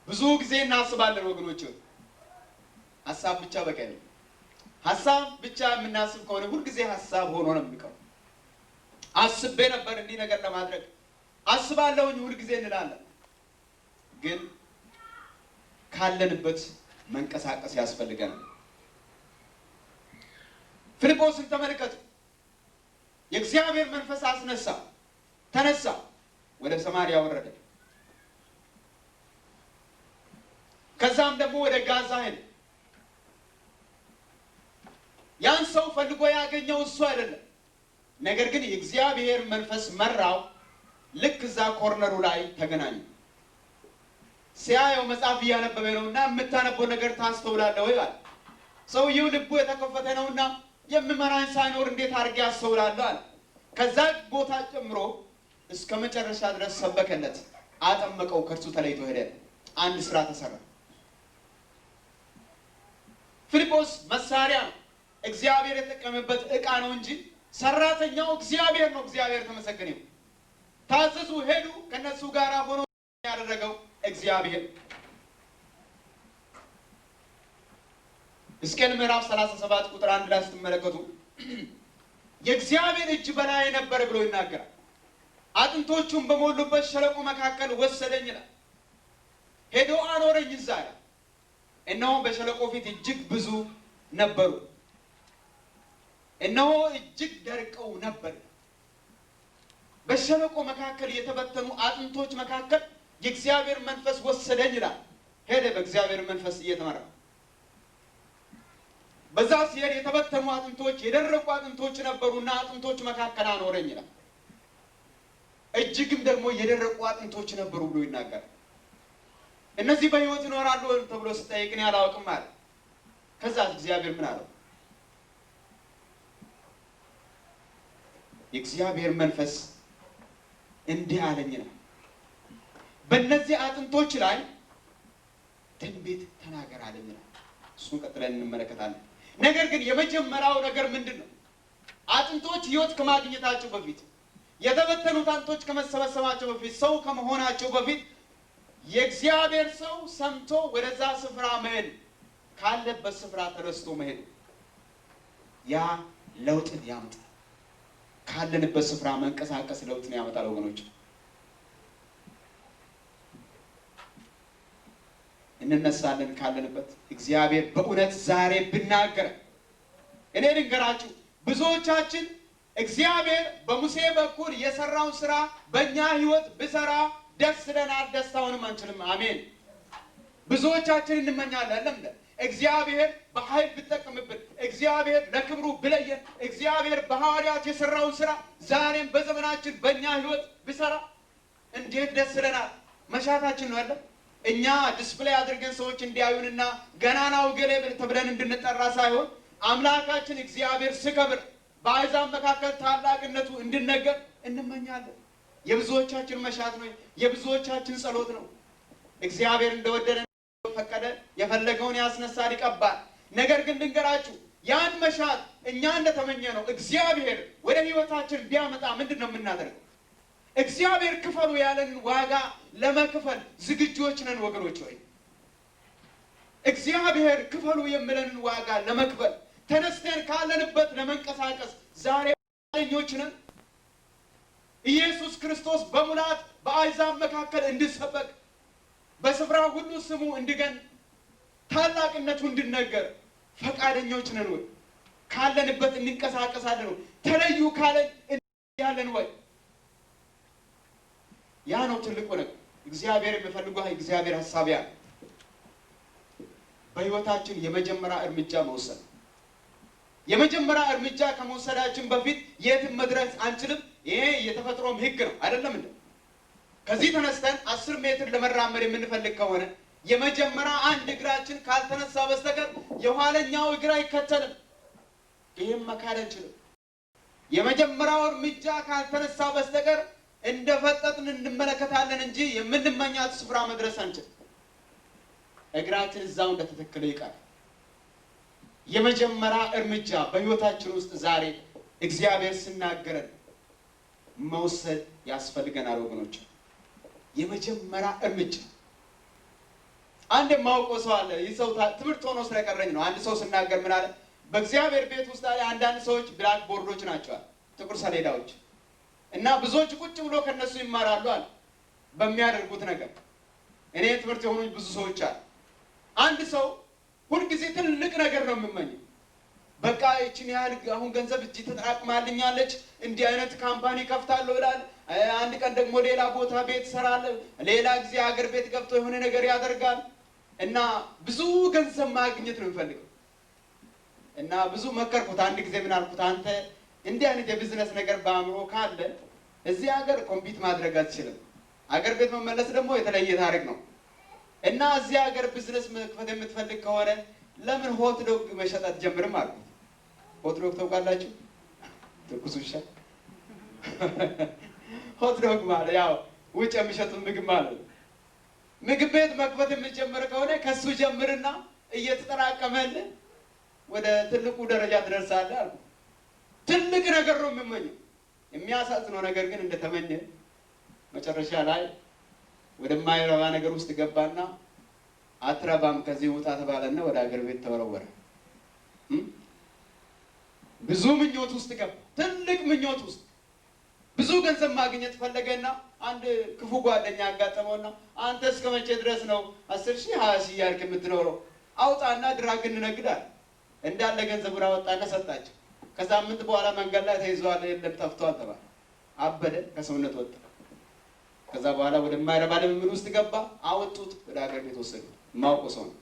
ብዙ ጊዜ እናስባለን ወገኖች። ሀሳብ ብቻ በቂ ነው። ሀሳብ ብቻ የምናስብ ከሆነ ሁልጊዜ ሀሳብ ሆኖ ነው የሚቀረው። አስቤ ነበር እንዲህ ነገር ለማድረግ አስባለሁኝ ሁልጊዜ እንላለን። ግን ካለንበት መንቀሳቀስ ያስፈልገናል። ፊልጶስን ተመልከቱ። የእግዚአብሔር መንፈስ ተነሳ፣ ወደ ሰማርያ ወረደ። ከዛም ደግሞ ወደ ጋዛ ሄደ። ያን ሰው ፈልጎ ያገኘው እሱ አይደለም። ነገር ግን የእግዚአብሔር መንፈስ መራው። ልክ እዛ ኮርነሩ ላይ ተገናኙ። ሲያየው መጽሐፍ እያነበበ ነውና የምታነበው ነገር ታስተውላለህ ወይ አለ። ሰውየው ልቡ የተከፈተ ነውና የሚመራኝ ሳይኖር እንዴት አድርጌ አስተውላለሁ አለ። ከዛ ቦታ ጀምሮ እስከ መጨረሻ ድረስ ሰበከለት፣ አጠመቀው፣ ከእርሱ ተለይቶ ሄደ። አንድ ስራ ተሰራ። ፊልጶስ መሳሪያ ነው፣ እግዚአብሔር የተጠቀመበት ዕቃ ነው እንጂ ሰራተኛው እግዚአብሔር ነው። እግዚአብሔር ተመሰገነ ይሁን። ታዘዙ፣ ሄዱ። ከነሱ ጋር ሆኖ ያደረገው እግዚአብሔር። ሕዝቅኤል ምዕራፍ 37 ቁጥር 1 ላይ ስትመለከቱ የእግዚአብሔር እጅ በላይ ነበር ብሎ ይናገራል። አጥንቶቹን በሞሉበት ሸለቆ መካከል ወሰደኝ ይላል። ሄዶ አኖረኝ እዛ ይላል። እነሆ በሸለቆ ፊት እጅግ ብዙ ነበሩ፣ እነሆ እጅግ ደርቀው ነበር። በሸለቆ መካከል የተበተኑ አጥንቶች መካከል የእግዚአብሔር መንፈስ ወሰደኝ ይላል። ሄደ በእግዚአብሔር መንፈስ እየተመራ። በዛ ሲሄድ የተበተኑ አጥንቶች፣ የደረቁ አጥንቶች ነበሩና አጥንቶች መካከል አኖረኝ ይላል። እጅግም ደግሞ የደረቁ አጥንቶች ነበሩ ብሎ ይናገራል። እነዚህ በሕይወት ይኖራሉ ተብሎ ሲጠይቅ እኔ አላውቅም አለ። ከዛ እግዚአብሔር ምን አለው? የእግዚአብሔር መንፈስ እንዲህ አለኝ ነው፣ በእነዚህ አጥንቶች ላይ ትንቢት ተናገር አለኝ ነው። እሱን ቀጥለን እንመለከታለን። ነገር ግን የመጀመሪያው ነገር ምንድን ነው? አጥንቶች ሕይወት ከማግኘታቸው በፊት፣ የተበተኑት አጥንቶች ከመሰበሰባቸው በፊት፣ ሰው ከመሆናቸው በፊት የእግዚአብሔር ሰው ሰምቶ ወደዛ ስፍራ መሄድ ካለበት ስፍራ ተነስቶ መሄድ ያ ለውጥን ያመጣል። ካለንበት ስፍራ መንቀሳቀስ ለውጥን ያመጣል ወገኖች። እንነሳለን ካለንበት። እግዚአብሔር በእውነት ዛሬ ብናገር እኔ ልንገራችሁ፣ ብዙዎቻችን እግዚአብሔር በሙሴ በኩል የሰራውን ስራ በእኛ ህይወት ብሰራ ደስ ይለናል፣ ደስታውንም አንችልም። አሜን። ብዙዎቻችን እንመኛለን። ለምን እግዚአብሔር በኃይል ብጠቀምብን፣ እግዚአብሔር ለክብሩ ብለየን፣ እግዚአብሔር በሐዋርያት የሰራውን ስራ ዛሬም በዘመናችን በእኛ ህይወት ብሰራ እንዴት ደስ ይለናል። መሻታችን ነው ያለ። እኛ ዲስፕሌይ አድርገን ሰዎች እንዲያዩንና ገናናው ገሌ ተብለን እንድንጠራ ሳይሆን አምላካችን እግዚአብሔር ስከብር በአሕዛብ መካከል ታላቅነቱ እንድነገር እንመኛለን። የብዙዎቻችን መሻት ነው፣ የብዙዎቻችን ጸሎት ነው። እግዚአብሔር እንደወደደ ፈቀደ፣ የፈለገውን ያስነሳል፣ ይቀባል። ነገር ግን ልንገራችሁ፣ ያን መሻት እኛ እንደተመኘ ነው እግዚአብሔር ወደ ህይወታችን ቢያመጣ ምንድን ነው የምናደርገው? እግዚአብሔር ክፈሉ ያለንን ዋጋ ለመክፈል ዝግጆች ነን ወገኖች ሆይ። እግዚአብሔር ክፈሉ የሚለንን ዋጋ ለመክፈል ተነስተን ካለንበት ለመንቀሳቀስ ዛሬ ፈቃደኞች ነን። ኢየሱስ ክርስቶስ በሙላት በአሕዛብ መካከል እንዲሰበክ፣ በስፍራ ሁሉ ስሙ እንዲገን፣ ታላቅነቱ እንዲነገር ፈቃደኞች ነን ወይ? ካለንበት እንንቀሳቀሳለን ወይ? ተለዩ ካለን ያለን ወይ? ያ ነው ትልቁ ነገር። እግዚአብሔር የሚፈልገው እግዚአብሔር ሐሳብ ያ በህይወታችን የመጀመሪያ እርምጃ መውሰድ። የመጀመሪያ እርምጃ ከመውሰዳችን በፊት የትም መድረስ አንችልም። ይሄ የተፈጥሮም ህግ ነው አይደለም እንዴ? ከዚህ ተነስተን 10 ሜትር ለመራመድ የምንፈልግ ከሆነ የመጀመሪያ አንድ እግራችን ካልተነሳ በስተቀር የኋለኛው እግር አይከተልም። ይሄም መካድ አንችልም። የመጀመሪያው እርምጃ ካልተነሳ በስተቀር እንደፈጠጥን እንመለከታለን እንጂ የምንመኛት ስፍራ መድረስ አንችልም። እግራችን እዛው እንደተተከለ ይቀር። የመጀመሪያ እርምጃ በህይወታችን ውስጥ ዛሬ እግዚአብሔር ሲናገረን መውሰድ ያስፈልገናል ወገኖች። የመጀመሪያ እርምጃ አንድ የማውቀው ሰው አለ። ይህ ሰው ትምህርት ሆኖ ስለቀረኝ ነው። አንድ ሰው ሲናገር ምን አለ? በእግዚአብሔር ቤት ውስጥ አንዳንድ ሰዎች ብላክ ቦርዶች ናቸው፣ ጥቁር ሰሌዳዎች እና ብዙዎች ቁጭ ብሎ ከነሱ ይማራሉ አለ በሚያደርጉት ነገር። እኔ ትምህርት የሆኑኝ ብዙ ሰዎች አሉ። አንድ ሰው ሁልጊዜ ትልቅ ነገር ነው የሚመኘው። በቃ ይችን ያህል አሁን ገንዘብ እጅ ተጠራቅማልኛለች፣ እንዲህ አይነት ካምፓኒ ከፍታለሁ ይላል። አንድ ቀን ደግሞ ሌላ ቦታ ቤት ሰራለ፣ ሌላ ጊዜ ሀገር ቤት ገብቶ የሆነ ነገር ያደርጋል እና ብዙ ገንዘብ ማግኘት ነው የሚፈልገው። እና ብዙ መከርኩት። አንድ ጊዜ ምን አልኩት? አንተ እንዲህ አይነት የቢዝነስ ነገር በአእምሮ ካለ እዚህ ሀገር ኮምፒት ማድረግ አትችልም። ሀገር ቤት መመለስ ደግሞ የተለየ ታሪክ ነው። እና እዚህ ሀገር ቢዝነስ መክፈት የምትፈልግ ከሆነ ለምን ሆት ዶግ መሸጥ አትጀምርም አልኩት። ሆት ዶግ ታውቃላችሁ? ትኩስ ውሻ ሆት ዶግ ማለት ያው ውጭ የሚሸጡት ምግብ ማለት ነው። ምግብ ቤት መክፈት የምትጀምር ከሆነ ከሱ ጀምርና እየተጠራቀመልህ ወደ ትልቁ ደረጃ ትደርሳለህ አልኩት። ትልቅ ነገር ነው የሚመኘው። የሚያሳዝነው ነገር ግን እንደተመኘ መጨረሻ ላይ ወደማይረባ ነገር ውስጥ ገባና አትረባም ከዚህ ውጣ ተባለና ወደ ሀገር ቤት ተወረወረ። ብዙ ምኞት ውስጥ ገባ፣ ትልቅ ምኞት ውስጥ ብዙ ገንዘብ ማግኘት ፈለገና አንድ ክፉ ጓደኛ አጋጠመውና አንተ እስከ መቼ ድረስ ነው 10,000 20,000 እያልክ የምትኖረው? አውጣና ድራግ እንነግዳል። እንዳለ ገንዘቡን አወጣና ሰጣቸው። ከሳምንት በኋላ መንገድ ላይ ተይዘዋል፣ የለም ጠፍቷል ተባለ። አበደ፣ ከሰውነት ወጣ። ከዛ በኋላ ወደማይረባ ልምምድ ውስጥ ገባ። አወጡት፣ ወደ ሀገር ቤት ወሰዱት። ማውቆ ሰው ነው።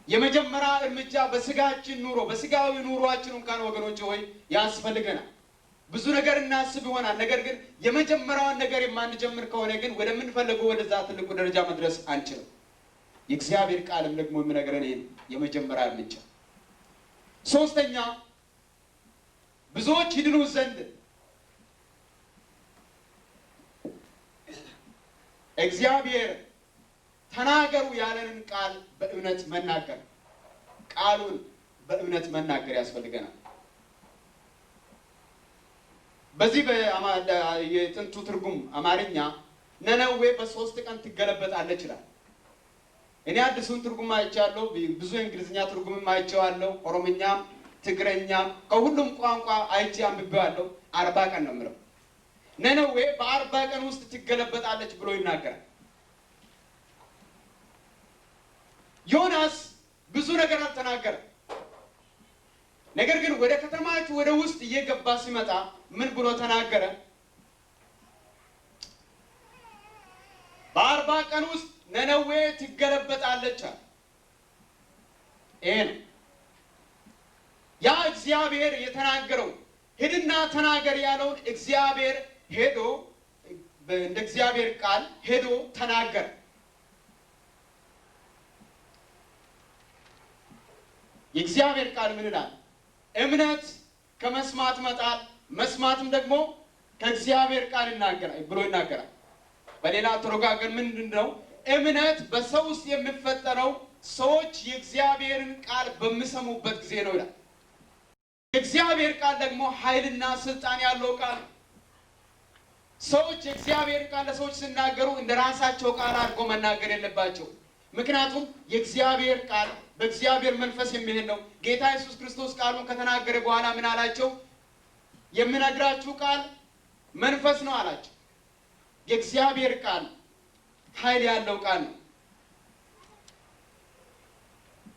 የመጀመሪያ እርምጃ በስጋችን ኑሮ በስጋዊ ኑሯችን እንኳን ወገኖች ሆይ ያስፈልገናል። ብዙ ነገር እናስብ ይሆናል። ነገር ግን የመጀመሪያውን ነገር የማንጀምር ከሆነ ግን ወደምንፈልገው ወደዛ ትልቁ ደረጃ መድረስ አንችልም። የእግዚአብሔር ቃልም ደግሞ የሚነግረን ይሄን የመጀመሪያ እርምጃ። ሶስተኛ ብዙዎች ይድኑ ዘንድ እግዚአብሔር ተናገሩ ያለንን ቃል በእውነት መናገር፣ ቃሉን በእውነት መናገር ያስፈልገናል። በዚህ የጥንቱ ትርጉም አማርኛ ነነዌ በ3 ቀን ትገለበጣለች ይላል። እኔ አዲሱን ትርጉም አይቻለሁ፣ ብዙ እንግሊዝኛ ትርጉምም አይቼዋለሁ፣ ኦሮምኛም ትግረኛም ከሁሉም ቋንቋ አይቼ አንብቤዋለሁ። 40 ቀን ነው የሚለው። ነነዌ በ40 ቀን ውስጥ ትገለበጣለች ብሎ ይናገራል። ዮናስ ብዙ ነገር አልተናገረም። ነገር ግን ወደ ከተማይቱ ወደ ውስጥ እየገባ ሲመጣ ምን ብሎ ተናገረ? በ40 ቀን ውስጥ ነነዌ ትገለበጣለች አለ። ይሄ ነው ያ እግዚአብሔር የተናገረው። ሂድና ተናገር ያለውን እግዚአብሔር ሄዶ እንደ እግዚአብሔር ቃል ሄዶ ተናገረ። የእግዚአብሔር ቃል ምን ይላል? እምነት ከመስማት መጣል፣ መስማትም ደግሞ ከእግዚአብሔር ቃል ይናገራል ብሎ ይናገራል። በሌላ ተረጋገር ምንድነው? እምነት በሰው ውስጥ የሚፈጠረው ሰዎች የእግዚአብሔርን ቃል በሚሰሙበት ጊዜ ነው ይላል። የእግዚአብሔር ቃል ደግሞ ኃይልና ስልጣን ያለው ቃል። ሰዎች የእግዚአብሔር ቃል ለሰዎች ሲናገሩ እንደ ራሳቸው ቃል አድርጎ መናገር የለባቸው። ምክንያቱም የእግዚአብሔር ቃል በእግዚአብሔር መንፈስ የሚሄድ ነው። ጌታ ኢየሱስ ክርስቶስ ቃሉን ከተናገረ በኋላ ምን አላቸው? የምነግራችሁ ቃል መንፈስ ነው አላቸው። የእግዚአብሔር ቃል ኃይል ያለው ቃል ነው።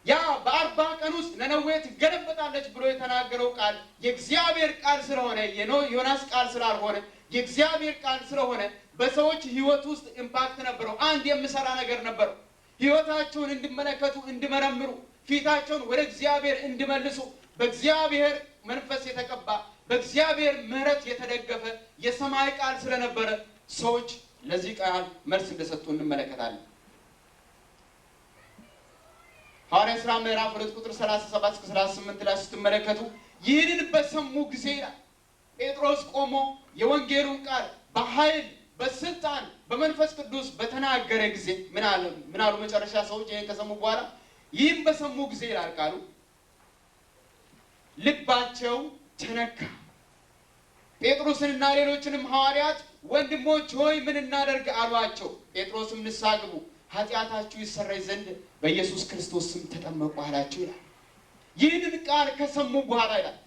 ያ በ40 ቀን ውስጥ ነነዌ ትገለበጣለች ብሎ የተናገረው ቃል የእግዚአብሔር ቃል ስለሆነ የዮናስ ቃል ስላልሆነ የእግዚአብሔር ቃል ስለሆነ በሰዎች ሕይወት ውስጥ ኢምፓክት ነበረው። አንድ የሚሰራ ነገር ነበረው። ሕይወታቸውን እንዲመለከቱ፣ እንዲመረምሩ፣ ፊታቸውን ወደ እግዚአብሔር እንዲመልሱ በእግዚአብሔር መንፈስ የተቀባ በእግዚአብሔር ምሕረት የተደገፈ የሰማይ ቃል ስለነበረ ሰዎች ለዚህ ቃል መልስ እንደሰጡ እንመለከታለን። ሐዋርያት ሥራ ምዕራፍ 2 ቁጥር 37 እስከ 38 ላይ ስትመለከቱ ይህንን በሰሙ ጊዜ ጴጥሮስ ቆሞ የወንጌሉን ቃል በኃይል በስልጣን በመንፈስ ቅዱስ በተናገረ ጊዜ ምን አሉ? መጨረሻ ሰዎች ይሄን ከሰሙ በኋላ ይህን በሰሙ ጊዜ ይላል ቃሉ ልባቸው ተነካ። ጴጥሮስንና ሌሎችንም ሐዋርያት ወንድሞች ሆይ ምን እናደርግ አሏቸው። ጴጥሮስም ንስሐ ግቡ፣ ኃጢአታችሁ ይሰረይ ዘንድ በኢየሱስ ክርስቶስ ስም ተጠመቁ አላቸው ይላል። ይህንን ቃል ከሰሙ በኋላ ይላል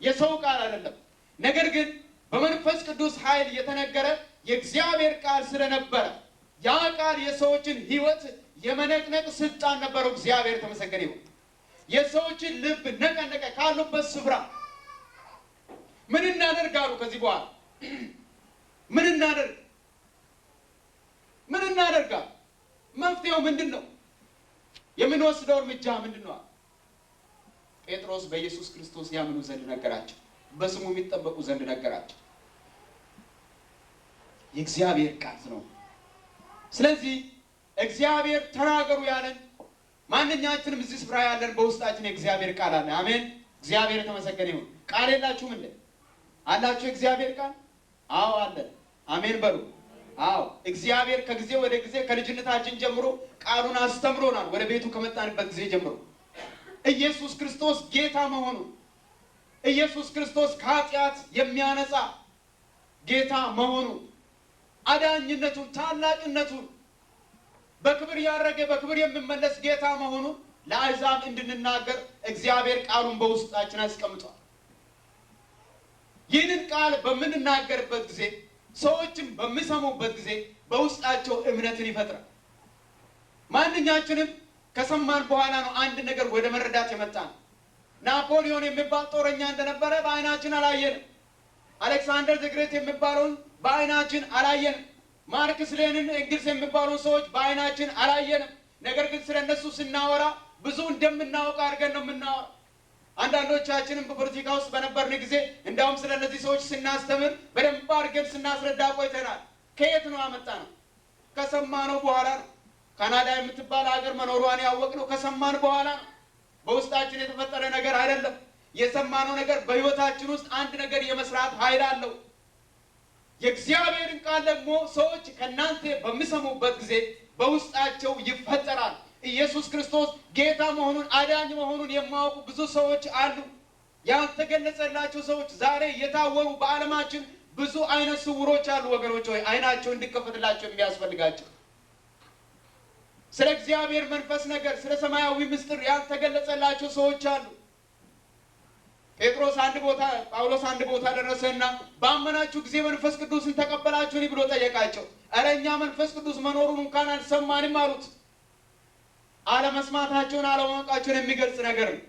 የሰው ቃል አይደለም፣ ነገር ግን በመንፈስ ቅዱስ ኃይል የተነገረ የእግዚአብሔር ቃል ስለነበረ ያ ቃል የሰዎችን ሕይወት የመነቅነቅ ስልጣን ነበረው። እግዚአብሔር ተመሰገነ ይሁን። የሰዎችን ልብ ነቀነቀ ካሉበት ስፍራ። ምን እናደርጋሉ? ከዚህ በኋላ ምን እናደርጋ? መፍትሄው ምንድን ነው? የምንወስደው እርምጃ ምንድን ነው? ጴጥሮስ በኢየሱስ ክርስቶስ ያምኑ ዘንድ ነገራቸው፣ በስሙ የሚጠበቁ ዘንድ ነገራቸው። የእግዚአብሔር ቃል ነው። ስለዚህ እግዚአብሔር ተናገሩ ያለን ማንኛችንም እዚህ ስፍራ ያለን በውስጣችን የእግዚአብሔር ቃል አለ። አሜን። እግዚአብሔር የተመሰገነ ይሁን። ቃል የላችሁም እንዴ? አላችሁ የእግዚአብሔር ቃል? አዎ አለን። አሜን በሉ። አዎ እግዚአብሔር ከጊዜ ወደ ጊዜ ከልጅነታችን ጀምሮ ቃሉን አስተምሮናል። ወደ ቤቱ ከመጣንበት ጊዜ ጀምሮ ኢየሱስ ክርስቶስ ጌታ መሆኑ፣ ኢየሱስ ክርስቶስ ከኃጢአት የሚያነጻ ጌታ መሆኑ፣ አዳኝነቱን፣ ታላቅነቱን፣ በክብር ያረገ በክብር የሚመለስ ጌታ መሆኑ ለአሕዛብ እንድንናገር እግዚአብሔር ቃሉን በውስጣችን አስቀምጧል። ይህንን ቃል በምንናገርበት ጊዜ ሰዎችም በሚሰሙበት ጊዜ በውስጣቸው እምነትን ይፈጥራል። ማንኛችንም ከሰማን በኋላ ነው አንድ ነገር ወደ መረዳት የመጣ ነው። ናፖሊዮን የሚባል ጦረኛ እንደነበረ በዓይናችን አላየንም። አሌክሳንደር ዘግሬት የሚባለውን በዓይናችን አላየንም። ማርክስ ሌኒን፣ ኤንግልስ የሚባሉ ሰዎች በዓይናችን አላየንም። ነገር ግን ስለ እነሱ ስናወራ ብዙ እንደምናውቅ አድርገን ነው የምናወራ። አንዳንዶቻችንም በፖለቲካ ውስጥ በነበርን ጊዜ እንዲያውም ስለ እነዚህ ሰዎች ስናስተምር በደንብ አድርገን ስናስረዳ ቆይተናል። ከየት ነው አመጣ ነው? ከሰማነው በኋላ ነው። ካናዳ የምትባል ሀገር መኖሯን ያወቅነው ከሰማን በኋላ ነው። በውስጣችን የተፈጠረ ነገር አይደለም። የሰማነው ነገር በሕይወታችን ውስጥ አንድ ነገር የመስራት ኃይል አለው። የእግዚአብሔርን ቃል ደግሞ ሰዎች ከእናንተ በሚሰሙበት ጊዜ በውስጣቸው ይፈጠራል። ኢየሱስ ክርስቶስ ጌታ መሆኑን አዳኝ መሆኑን የማያውቁ ብዙ ሰዎች አሉ። ያልተገለጸላቸው ሰዎች ዛሬ የታወሩ በዓለማችን ብዙ አይነት ስውሮች አሉ ወገኖች ሆይ አይናቸው እንዲከፈትላቸው የሚያስፈልጋቸው ስለ እግዚአብሔር መንፈስ ነገር ስለ ሰማያዊ ምስጢር ያልተገለጸላቸው ሰዎች አሉ። ጳውሎስ አንድ ቦታ ደረሰና ባመናችሁ ጊዜ መንፈስ ቅዱስን ተቀበላችሁን ብሎ ጠየቃቸው። ኧረ እኛ መንፈስ ቅዱስ መኖሩን እንኳን አልሰማንም አሉት። አለመስማታቸውን አለማወቃቸውን የሚገልጽ ነገር ነው።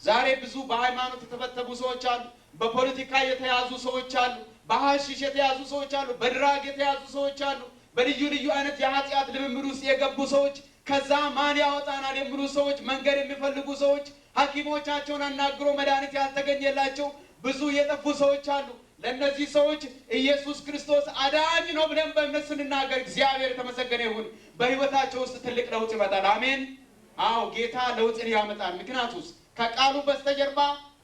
ዛሬ ብዙ በሃይማኖት የተፈተጉ ሰዎች አሉ። በፖለቲካ የተያዙ ሰዎች አሉ። በሐሺሽ የተያዙ ሰዎች አሉ። በድራግ የተያዙ ሰዎች አሉ። በልዩ ልዩ አይነት የኃጢአት ልምምድ ውስጥ የገቡ ሰዎች፣ ከዛ ማን ያወጣናል የሚሉ ሰዎች፣ መንገድ የሚፈልጉ ሰዎች፣ ሐኪሞቻቸውን አናግሮ መድኃኒት ያልተገኘላቸው ብዙ የጠፉ ሰዎች አሉ። ለእነዚህ ሰዎች ኢየሱስ ክርስቶስ አዳኝ ነው ብለን በእምነት ስንናገር እግዚአብሔር የተመሰገነ ይሁን፣ በሕይወታቸው ውስጥ ትልቅ ለውጥ ይመጣል። አሜን። አዎ ጌታ ለውጥን ያመጣል። ምክንያቱም ከቃሉ በስተጀርባ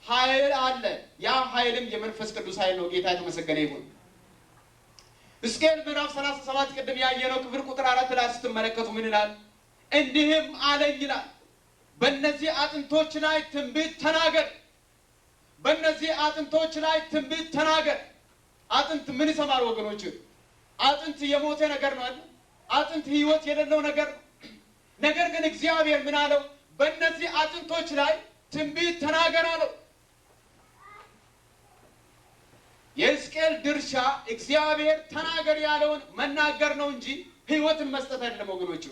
ኃይል አለ። ያ ኃይልም የመንፈስ ቅዱስ ኃይል ነው። ጌታ የተመሰገነ ይሁን። ሕዝቅኤል ምዕራፍ 37 ቅድም ያየነው ክፍል ቁጥር 4 ላይ ስትመለከቱ ምን ይላል? እንዲህም አለኝ ይላል፣ በእነዚህ አጥንቶች ላይ ትንቢት ተናገር። በእነዚህ አጥንቶች ላይ ትንቢት ተናገር። አጥንት ምን ይሰማል ወገኖች? አጥንት የሞተ ነገር ነው አይደል? አጥንት ሕይወት የሌለው ነገር ነው። ነገር ግን እግዚአብሔር ምን አለው? በእነዚህ አጥንቶች ላይ ትንቢት ተናገር አለው። የሕዝቅኤል ድርሻ እግዚአብሔር ተናገር ያለውን መናገር ነው እንጂ ሕይወትን መስጠት አይደለም ወገኖች።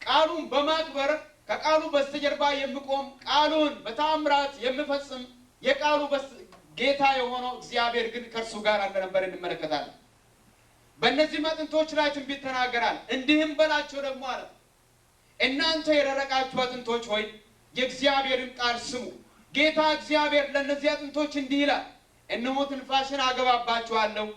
ቃሉን በማክበር ከቃሉ በስተጀርባ የሚቆም ቃሉን በታምራት የሚፈጽም የቃሉ ጌታ የሆነው እግዚአብሔር ግን ከእርሱ ጋር እንደነበር እንመለከታለን። በእነዚህ አጥንቶች ላይ ትንቢት ተናገራል። እንዲህም በላቸው ደግሞ አለ፣ እናንተ የደረቃችሁ አጥንቶች ሆይ የእግዚአብሔርን ቃል ስሙ። ጌታ እግዚአብሔር ለእነዚህ አጥንቶች እንዲህ ይላል፣ እነሆ ትንፋሽን አገባባችኋለሁ፣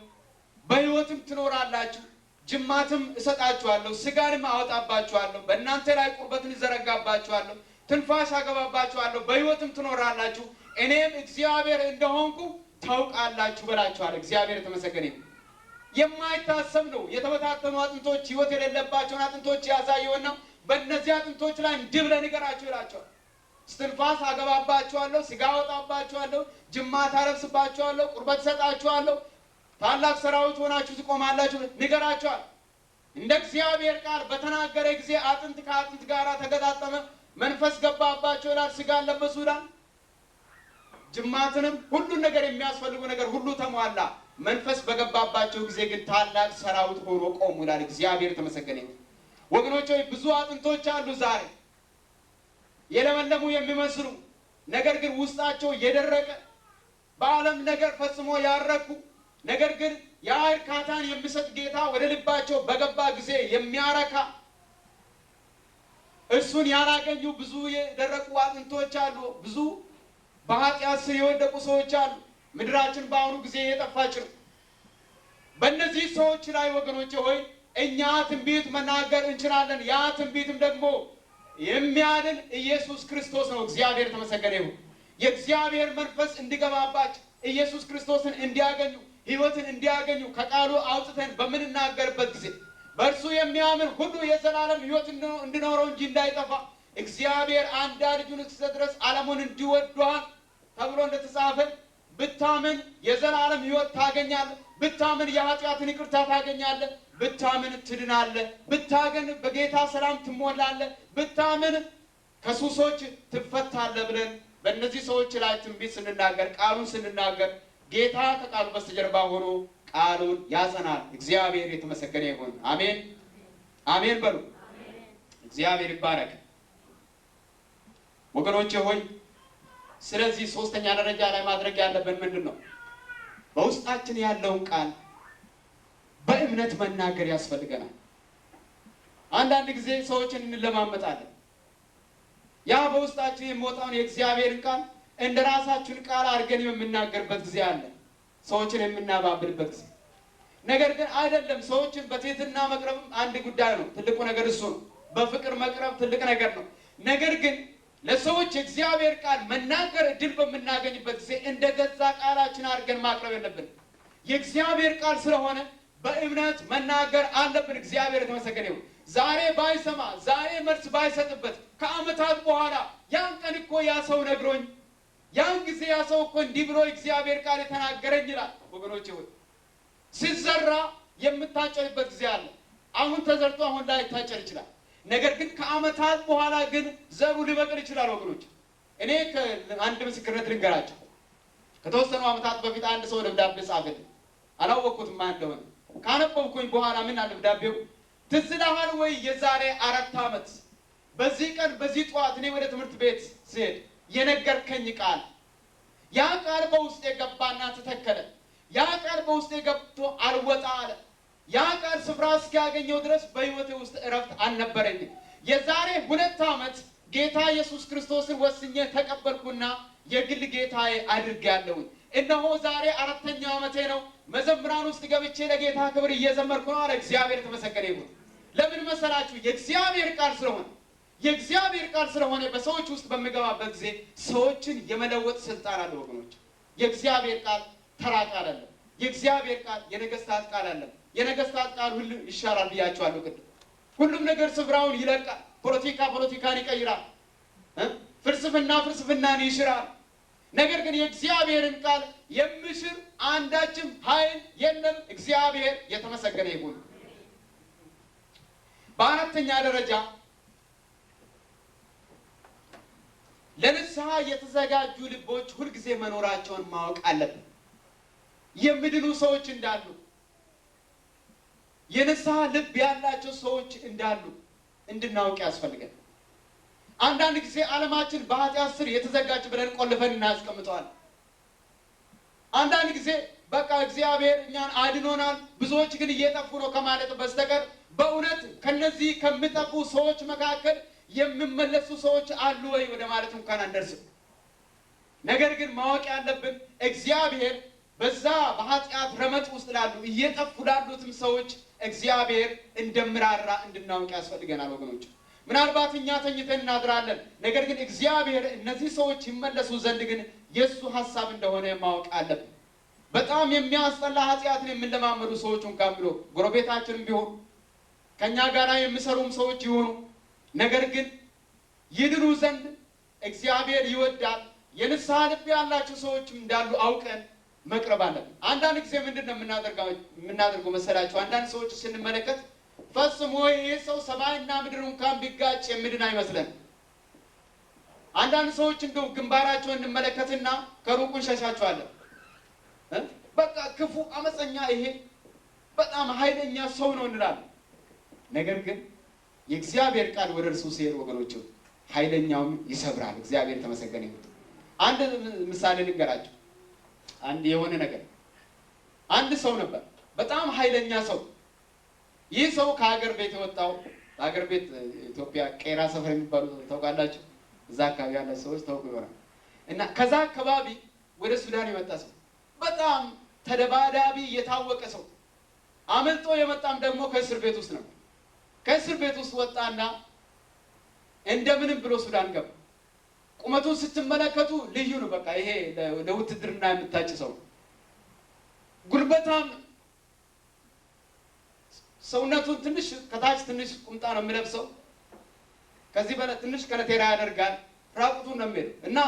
በሕይወትም ትኖራላችሁ፣ ጅማትም እሰጣችኋለሁ፣ ስጋንም አወጣባችኋለሁ፣ በእናንተ ላይ ቁርበትን እዘረጋባችኋለሁ፣ ትንፋሽ አገባባችኋለሁ፣ በሕይወትም ትኖራላችሁ፣ እኔም እግዚአብሔር እንደሆንኩ ታውቃላችሁ በላችኋል። እግዚአብሔር የተመሰገነ ይሁን። የማይታሰብ ነው። የተበታተኑ አጥንቶች፣ ሕይወት የሌለባቸውን አጥንቶች ያሳየውና በእነዚህ አጥንቶች ላይ እንዲህ ብለህ ንገራቸው ይላቸዋል። ትንፋስ አገባባችኋለሁ፣ ስጋ አወጣባችኋለሁ፣ ጅማት አለብስባችኋለሁ፣ ቁርበት እሰጣችኋለሁ፣ ታላቅ ሰራዊት ሆናችሁ ትቆማላችሁ ንገራቸዋል። እንደ እግዚአብሔር ቃል በተናገረ ጊዜ አጥንት ከአጥንት ጋር ተገጣጠመ፣ መንፈስ ገባባቸው ይላል፣ ስጋ ለበሱ ይላል፣ ጅማትንም ሁሉን ነገር የሚያስፈልጉ ነገር ሁሉ ተሟላ። መንፈስ በገባባቸው ጊዜ ግን ታላቅ ሰራዊት ሆኖ ቆሙ ይላል። እግዚአብሔር ተመሰገነ ይሁን። ወገኖች ሆይ ብዙ አጥንቶች አሉ ዛሬ የለመለሙ የሚመስሉ ነገር ግን ውስጣቸው የደረቀ በዓለም ነገር ፈጽሞ ያረኩ ነገር ግን ያ እርካታን የሚሰጥ ጌታ ወደ ልባቸው በገባ ጊዜ የሚያረካ እርሱን ያላገኙ ብዙ የደረቁ አጥንቶች አሉ። ብዙ በኃጢአት ስር የወደቁ ሰዎች አሉ። ምድራችን በአሁኑ ጊዜ የጠፋች ነው። በእነዚህ ሰዎች ላይ ወገኖቼ ሆይ እኛ ትንቢት መናገር እንችላለን። ያ ትንቢትም ደግሞ የሚያድን ኢየሱስ ክርስቶስ ነው። እግዚአብሔር ተመሰገነ ይሁን። የእግዚአብሔር መንፈስ እንዲገባባቸው ኢየሱስ ክርስቶስን እንዲያገኙ ሕይወትን እንዲያገኙ ከቃሉ አውጥተን በምንናገርበት ጊዜ በእርሱ የሚያምን ሁሉ የዘላለም ሕይወት እንዲኖረው እንጂ እንዳይጠፋ እግዚአብሔር አንድ ልጁን እስኪሰጥ ድረስ ዓለሙን እንዲወዷል ተብሎ እንደተጻፈ ብታምን የዘላለም ሕይወት ታገኛለህ። ብታምን የኃጢአትን ይቅርታ ታገኛለህ። ብታምን ትድናለህ። ብታገን በጌታ ሰላም ትሞላለህ። ብታምን ከሱሶች ትፈታለህ ብለን በእነዚህ ሰዎች ላይ ትንቢት ስንናገር ቃሉን ስንናገር ጌታ ከቃሉ በስተጀርባ ሆኖ ቃሉን ያጸናል። እግዚአብሔር የተመሰገነ ይሁን። አሜን አሜን በሉ። እግዚአብሔር ይባረክ። ወገኖቼ ሆይ ስለዚህ ሶስተኛ ደረጃ ላይ ማድረግ ያለብን ምንድን ነው? በውስጣችን ያለውን ቃል በእምነት መናገር ያስፈልገናል። አንዳንድ ጊዜ ሰዎችን እንለማመጣለን። ያ በውስጣችን የሚወጣውን የእግዚአብሔርን ቃል እንደ ራሳችን ቃል አድርገን የምናገርበት ጊዜ አለ፣ ሰዎችን የምናባብልበት ጊዜ። ነገር ግን አይደለም። ሰዎችን በትህትና መቅረብም አንድ ጉዳይ ነው። ትልቁ ነገር እሱ ነው። በፍቅር መቅረብ ትልቅ ነገር ነው። ነገር ግን ለሰዎች የእግዚአብሔር ቃል መናገር እድል በምናገኝበት ጊዜ እንደ ገዛ ቃላችን አድርገን ማቅረብ የለብን። የእግዚአብሔር ቃል ስለሆነ በእምነት መናገር አለብን። እግዚአብሔር የተመሰገነ ይሁን። ዛሬ ባይሰማ፣ ዛሬ መልስ ባይሰጥበት ከዓመታት በኋላ ያን ቀን እኮ ያ ሰው ነግሮኝ፣ ያን ጊዜ ያ ሰው እኮ እንዲህ ብሎ እግዚአብሔር ቃል የተናገረኝ ይላል። ወገኖቼ ሆይ ሲዘራ የምታጨድበት ጊዜ አለ። አሁን ተዘርቶ አሁን ላይ ታጨድ ይችላል። ነገር ግን ከዓመታት በኋላ ግን ዘሩ ሊበቅል ይችላል ወገኖች። እኔ አንድ ምስክርነት ልንገራችሁ። ከተወሰኑ ዓመታት በፊት አንድ ሰው ደብዳቤ ጻፈልኝ። አላወቅኩትም ማን እንደሆነ። ካነበብኩኝ በኋላ ምን አለ ደብዳቤው? ትዝ ይልሃል ወይ የዛሬ 4 ዓመት በዚህ ቀን በዚህ ጠዋት እኔ ወደ ትምህርት ቤት ስሄድ የነገርከኝ ቃል፣ ያ ቃል በውስጤ ገባና ተተከለ። ያ ቃል በውስጤ ገብቶ አልወጣ አለ። ያ ቃል ስፍራ እስኪያገኘው ድረስ በሕይወቴ ውስጥ እረፍት አልነበረኝም። የዛሬ 2 ዓመት ጌታ ኢየሱስ ክርስቶስን ወስኜ ተቀበልኩና የግል ጌታዬ አድርጌያለሁኝ። እነሆ ዛሬ 4ኛው ዓመቴ ነው። መዘምራን ውስጥ ገብቼ ለጌታ ክብር እየዘመርኩ ነው አለ። እግዚአብሔር የተመሰገነ ይሁን። ለምን መሰላችሁ? የእግዚአብሔር ቃል ስለሆነ። የእግዚአብሔር ቃል ስለሆነ በሰዎች ውስጥ በሚገባበት ጊዜ ሰዎችን የመለወጥ ስልጣን አለ ወገኖች። የእግዚአብሔር ቃል ተራ ቃል አለ። የእግዚአብሔር ቃል የነገስታት ቃል አለ። የነገስታት ቃል ሁሉ ይሻራል ብያቸዋለሁ ቅድም። ሁሉም ነገር ስፍራውን ይለቃል። ፖለቲካ ፖለቲካን ይቀይራል። ፍልስፍና ፍልስፍናን ይሽራል። ነገር ግን የእግዚአብሔርን ቃል የሚሽር አንዳችም ኃይል የለም። እግዚአብሔር የተመሰገነ ይሁን። በአራተኛ ደረጃ ለንስሐ የተዘጋጁ ልቦች ሁልጊዜ መኖራቸውን ማወቅ አለብን። የሚድኑ ሰዎች እንዳሉ፣ የንስሐ ልብ ያላቸው ሰዎች እንዳሉ እንድናውቅ ያስፈልጋል። አንዳንድ ጊዜ ዓለማችን በኃጢአት ስር የተዘጋች ብለን ቆልፈን እናስቀምጠዋል። አንዳንድ ጊዜ በቃ እግዚአብሔር እኛን አድኖናል፣ ብዙዎች ግን እየጠፉ ነው ከማለት በስተቀር በእውነት ከነዚህ ከሚጠፉ ሰዎች መካከል የሚመለሱ ሰዎች አሉ ወይ ወደ ማለት እንኳን አንደርስም። ነገር ግን ማወቅ ያለብን እግዚአብሔር በዛ በኃጢአት ረመጥ ውስጥ ላሉ እየጠፉ ላሉትም ሰዎች እግዚአብሔር እንደምራራ እንድናውቅ ያስፈልገናል ወገኖች። ምናልባት እኛ ተኝተን እናድራለን። ነገር ግን እግዚአብሔር እነዚህ ሰዎች ይመለሱ ዘንድ ግን የእሱ ሀሳብ እንደሆነ ማወቅ አለብን። በጣም የሚያስጠላ ኃጢአትን የምንለማመዱ ሰዎች እንኳን ብሎ ጎረቤታችንም ቢሆኑ ከእኛ ጋር የሚሰሩም ሰዎች ይሆኑ፣ ነገር ግን ይድኑ ዘንድ እግዚአብሔር ይወዳል። የንስሐ ልብ ያላቸው ሰዎችም እንዳሉ አውቀን መቅረብ አለብን። አንዳንድ ጊዜ ምንድን ነው የምናደርገው መሰላችሁ? አንዳንድ ሰዎች ስንመለከት ፈጽሞ ይሄ ሰው ሰማይና ምድር እንኳን ቢጋጭ የሚድን አይመስለን። አንዳንድ ሰዎች እንደው ግንባራቸውን እንመለከትና ከሩቁ እንሸሻቸዋለን። በቃ ክፉ አመፀኛ፣ ይሄ በጣም ኃይለኛ ሰው ነው እንላለን። ነገር ግን የእግዚአብሔር ቃል ወደ እርሱ ሲሄድ ወገኖች ኃይለኛውም ይሰብራል። እግዚአብሔር ተመሰገነ ይሁን። አንድ ምሳሌ ልንገራችሁ። አንድ የሆነ ነገር አንድ ሰው ነበር፣ በጣም ኃይለኛ ሰው። ይህ ሰው ከሀገር ቤት የወጣው በሀገር ቤት ኢትዮጵያ ቄራ ሰፈር የሚባሉ ታውቃላችሁ? እዛ አካባቢ ያለ ሰዎች ታውቁ ይሆናል። እና ከዛ አካባቢ ወደ ሱዳን የመጣ ሰው፣ በጣም ተደባዳቢ የታወቀ ሰው። አመልጦ የመጣም ደግሞ ከእስር ቤት ውስጥ ነው። ከእስር ቤት ውስጥ ወጣና እንደምንም ብሎ ሱዳን ገባ። ቁመቱን ስትመለከቱ ልዩ ነው። በቃ ይሄ ለውትድርና የምታጭ ሰው፣ ጉልበታም፣ ሰውነቱን ትንሽ ከታች ትንሽ ቁምጣ ነው የሚለብሰው፣ ከዚህ በላይ ትንሽ ከነቴራ ያደርጋል፣ ራቁቱን ነው የሚሄደው እና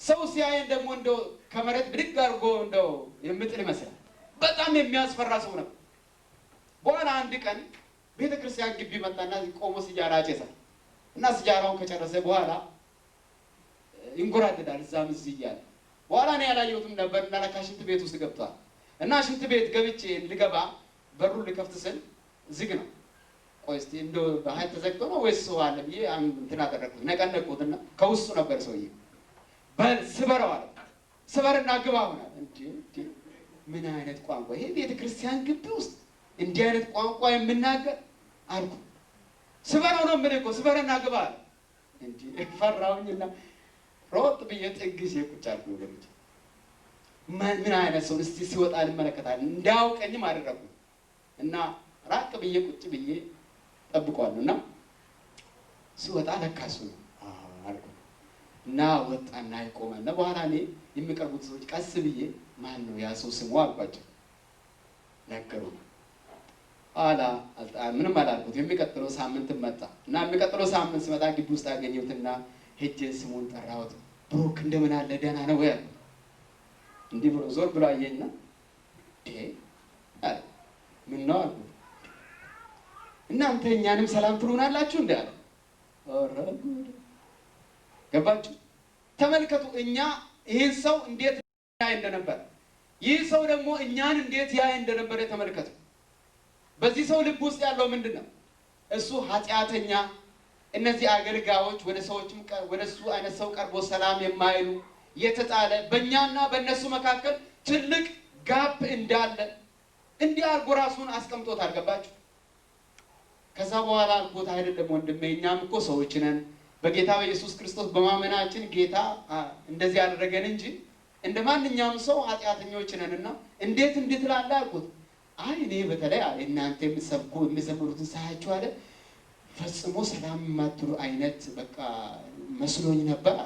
ሰው ሲያየን ደግሞ እንደው ከመሬት ብድግ አድርጎ እንደው የምጥል ይመስላል። በጣም የሚያስፈራ ሰው ነበር። በኋላ አንድ ቀን ቤተ ክርስቲያን ግቢ መጣና ቆሞ ሲጃራ አጨሳል እና ሲጃራውን ከጨረሰ በኋላ ይንጎራደዳል እዛም እዚህ እያለ። በኋላ እኔ ያላየሁትም ነበር እና ለካ ሽንት ቤት ውስጥ ገብቷል። እና ሽንት ቤት ገብቼ ልገባ በሩን ልከፍት ስል ዝግ ነው። ቆይ እስኪ እንደው በኃይል ተዘግቶ ነው ወይስ ሰው አለ ብዬ እንትን አደረግኩት፣ ነቀነቅኩትና ከውስጡ ነበር ሰውዬ። በል ስበረው አለ። ስበርና ግባ ሆነ። እንዴ ምን አይነት ቋንቋ ይሄ! ቤተ ክርስቲያን ግቢ ውስጥ እንዲህ አይነት ቋንቋ የምናገር አልኩ። ስበረው ነው የምልህ እኮ ስበርና ግባ አለ። እንዴ ፈራሁኝና ሮጥ ብዬ ጥግሽ ቁጭ አልኩ። ወገኖች ምን አይነት ሰው እስቲ ሲወጣ እንመለከታለን እንዳያውቀኝም አደረኩ እና ራቅ ብዬ ቁጭ ብዬ ጠብቀዋለሁ እና ሲወጣ ለካሱ ነው አልኩ እና ወጣና ይቆማል። በኋላ እኔ የሚቀርቡት ሰዎች ቀስ ብዬ ማን ነው ያ ሰው ስሙ አልኳቸው። ነገሩ አላ ምንም አላልኩት። የሚቀጥለው ሳምንት መጣ እና የሚቀጥለው ሳምንት ሲመጣ ግቢ ውስጥ አገኘሁትና ሄጄ ስሙን ጠራሁት። ብሩክ እንደምን አለ ደህና ነው ወይ? እንዲህ ብሎ ዞር ብሎ አየኝና ምን ነው አልኩት። እናንተ እኛንም ሰላም ትሉናላችሁ እንዳለ ገባችሁ? ተመልከቱ እኛ ይህን ሰው እንዴት ያይ እንደነበር፣ ይህ ሰው ደግሞ እኛን እንዴት ያይ እንደነበር ተመልከቱ። በዚህ ሰው ልብ ውስጥ ያለው ምንድነው? እሱ ኃጢአተኛ፣ እነዚህ አገልጋዮች ወደ እሱ አይነት ሰው ቀርቦ ሰላም የማይሉ የተጣለ በእኛና በእነሱ መካከል ትልቅ ጋፕ እንዳለ እንዲህ አድርጎ ራሱን አስቀምጦት አልገባችሁ? ከዛ በኋላ አልኩት አይደለም ወንድሜ፣ እኛም እኮ ሰዎች ነን። በጌታ በኢየሱስ ክርስቶስ በማመናችን ጌታ እንደዚህ ያደረገን እንጂ እንደ ማንኛውም ሰው ኃጢአተኞች ነንና እንዴት ትላለህ አልኩት። አይ እኔ በተለይ እናንተ የምትዘምሩትን ሳያችሁ አለ ፈጽሞ ሰላም የማትሉ አይነት በቃ መስሎኝ ነበር።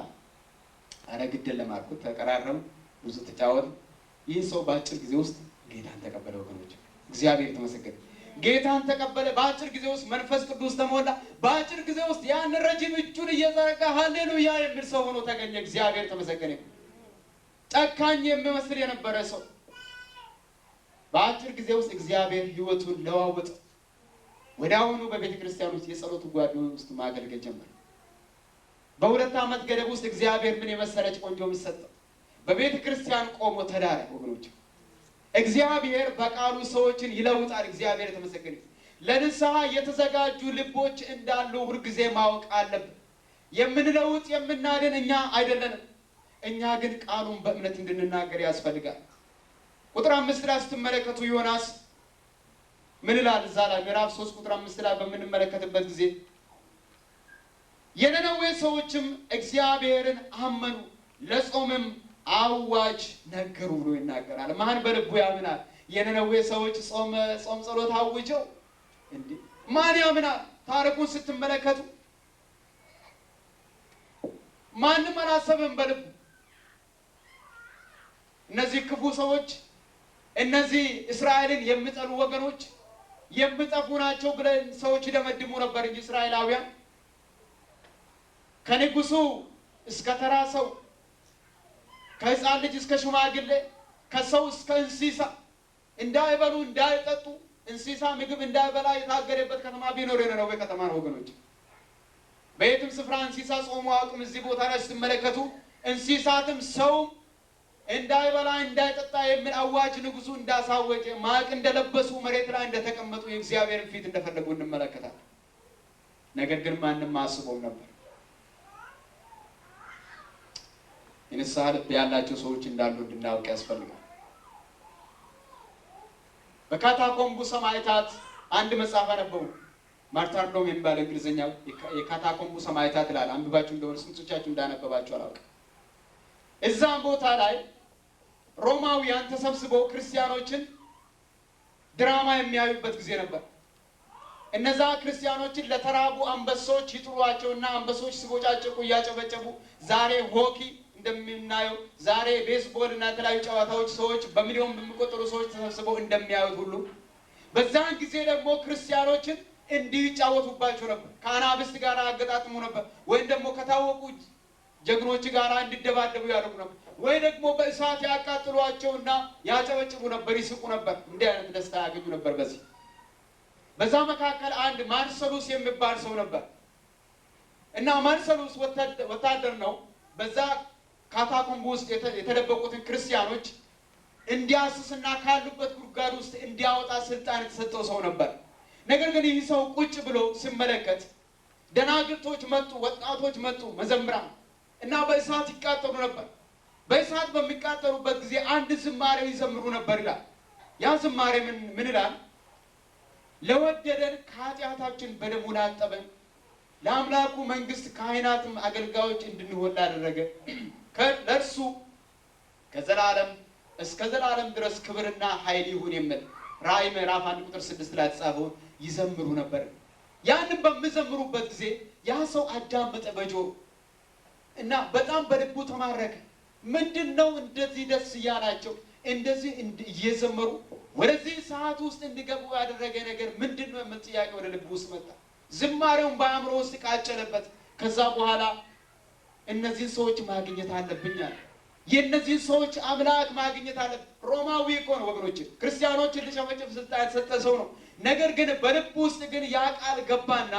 አረ ግድ የለም አልኩት። ተቀራረም ብዙ ተጫወት። ይህ ሰው በአጭር ጊዜ ውስጥ ጌታን ተቀበለ። ወገኖች እግዚአብሔር ተመሰገነ። ጌታን ተቀበለ። በአጭር ጊዜ ውስጥ መንፈስ ቅዱስ ተሞላ። በአጭር ጊዜ ውስጥ ያን ረጅም እጁን እየዘረጋ ሃሌሉያ የሚል ሰው ሆኖ ተገኘ። እግዚአብሔር ተመሰገነ። ጨካኝ የሚመስል የነበረ ሰው በአጭር ጊዜ ውስጥ እግዚአብሔር ሕይወቱን ለዋወጠ። ወዲያውኑ በቤተ ክርስቲያን ውስጥ የጸሎት ጓድ ውስጥ ማገልገል ጀመረ። በ2 ዓመት ገደብ ውስጥ እግዚአብሔር ምን የመሰለች ቆንጆ የሚሰጠው በቤተ ክርስቲያን ቆሞ ተዳረ። ወገኖች እግዚአብሔር በቃሉ ሰዎችን ይለውጣል። እግዚአብሔር የተመሰገነ። ለንስሐ የተዘጋጁ ልቦች እንዳሉ ሁልጊዜ ማወቅ አለብን። የምንለውጥ የምናድን እኛ አይደለንም። እኛ ግን ቃሉን በእምነት እንድንናገር ያስፈልጋል። ቁጥር 5 ላይ ስትመለከቱ ዮናስ ምን ይላል? እዛ ላይ ምዕራፍ 3 ቁጥር 5 ላይ በምንመለከትበት ጊዜ የነነዌ ሰዎችም እግዚአብሔርን አመኑ፣ ለጾምም አዋጅ ነገሩ ብሎ ይናገራል። ማን በልቡ ያምናል? የነነዌ ሰዎች ጾም ጸሎት አውጀው እንዴ ማን ያምናል? ታሪኩን ስትመለከቱ ማንም አላሰበም በልቡ። እነዚህ ክፉ ሰዎች፣ እነዚህ እስራኤልን የሚጠሉ ወገኖች የሚጠፉ ናቸው ብለን ሰዎች ይደመድሙ ነበር እንጂ እስራኤላውያን ከንጉሱ እስከ ተራ ሰው፣ ከሕፃን ልጅ እስከ ሽማግሌ፣ ከሰው እስከ እንስሳ እንዳይበሉ እንዳይጠጡ፣ እንስሳ ምግብ እንዳይበላ የታገደበት ከተማ ቢኖር የነነዌ ከተማ ነው ወገኖች። በየትም ስፍራ እንስሳ ጾሙ አያውቅም። እዚህ ቦታ ላይ ስትመለከቱ እንስሳትም ሰውም እንዳይበላ እንዳይጠጣ የሚል አዋጅ ንጉሱ እንዳሳወጀ፣ ማቅ እንደለበሱ መሬት ላይ እንደተቀመጡ የእግዚአብሔርን ፊት እንደፈለጉ እንመለከታለን። ነገር ግን ማንም አስበው ነበር። የንስሐ ልብ ያላቸው ሰዎች እንዳሉ እንድናውቅ ያስፈልጋል። በካታኮምቡ ሰማዕታት አንድ መጽሐፍ አነበቡ። ማርታርዶም የሚባል እንግሊዝኛ የካታኮምቡ ሰማዕታት ይላል። አንብባችሁ እንደሆነ ስንቶቻችሁ እንዳነበባችሁ አላውቅም። እዛም ቦታ ላይ ሮማውያን ተሰብስበው ክርስቲያኖችን ድራማ የሚያዩበት ጊዜ ነበር። እነዛ ክርስቲያኖችን ለተራቡ አንበሶች ይጥሏቸውና አንበሶች ሲቦጫጨቁ እያጨበጨቡ ዛሬ ሆኪ እንደምናየው ዛሬ ቤስቦል እና የተለያዩ ጨዋታዎች ሰዎች በሚሊዮን በሚቆጠሩ ሰዎች ተሰብስበው እንደሚያዩት ሁሉ በዛን ጊዜ ደግሞ ክርስቲያኖችን እንዲጫወቱባቸው ነበር። ከአናብስት ጋር አገጣጥሙ ነበር፣ ወይም ደግሞ ከታወቁ ጀግኖች ጋር እንዲደባደቡ ያደርጉ ነበር፣ ወይ ደግሞ በእሳት ያቃጥሏቸውና ያጨበጭቡ ነበር፣ ይስቁ ነበር። እንዲህ አይነት ደስታ ያገኙ ነበር። በዛ መካከል አንድ ማርሰሉስ የሚባል ሰው ነበር እና ማርሰሉስ ወታደር ነው። በዛ ካታኮምብ ውስጥ የተደበቁትን ክርስቲያኖች እንዲያስስና ካሉበት ጉድጓድ ውስጥ እንዲያወጣ ስልጣን የተሰጠው ሰው ነበር። ነገር ግን ይህ ሰው ቁጭ ብሎ ሲመለከት ደናግልቶች መጡ፣ ወጣቶች መጡ፣ መዘምራን እና በእሳት ይቃጠሉ ነበር። በእሳት በሚቃጠሉበት ጊዜ አንድ ዝማሬ ይዘምሩ ነበር ይላል። ያ ዝማሬ ምን ይላል? ለወደደን ከኃጢአታችን በደሙ ላጠበን ለአምላኩ መንግስት ካህናትም አገልጋዮች እንድንሆን ላደረገ ለእርሱ ከዘላለም እስከ ዘላለም ድረስ ክብርና ኃይል ይሁን የሚል ራእይ ምዕራፍ 1 ቁጥር 6 ላይ ተጻፈው ይዘምሩ ነበር። ያንን በሚዘምሩበት ጊዜ ያ ሰው አዳመጠ በጆሮ እና በጣም በልቡ ተማረከ። ምንድነው እንደዚህ ደስ እያላቸው እንደዚህ እየዘመሩ ወደዚህ ሰዓት ውስጥ እንዲገቡ ያደረገ ነገር ምንድነው የሚል ጥያቄ ወደ ልቡ ውስጥ መጣ። ዝማሬውን በአእምሮ ውስጥ ቃጨለበት። ከዛ በኋላ እነዚህን ሰዎች ማግኘት አለብኝ አለ። የእነዚህ ሰዎች አምላክ ማግኘት አለ። ሮማዊ እኮ ነው ወገኖች፣ ክርስቲያኖችን ሊጨፈጭፍ ስልጣን የተሰጠ ሰው ነው። ነገር ግን በልብ ውስጥ ግን ያ ቃል ገባና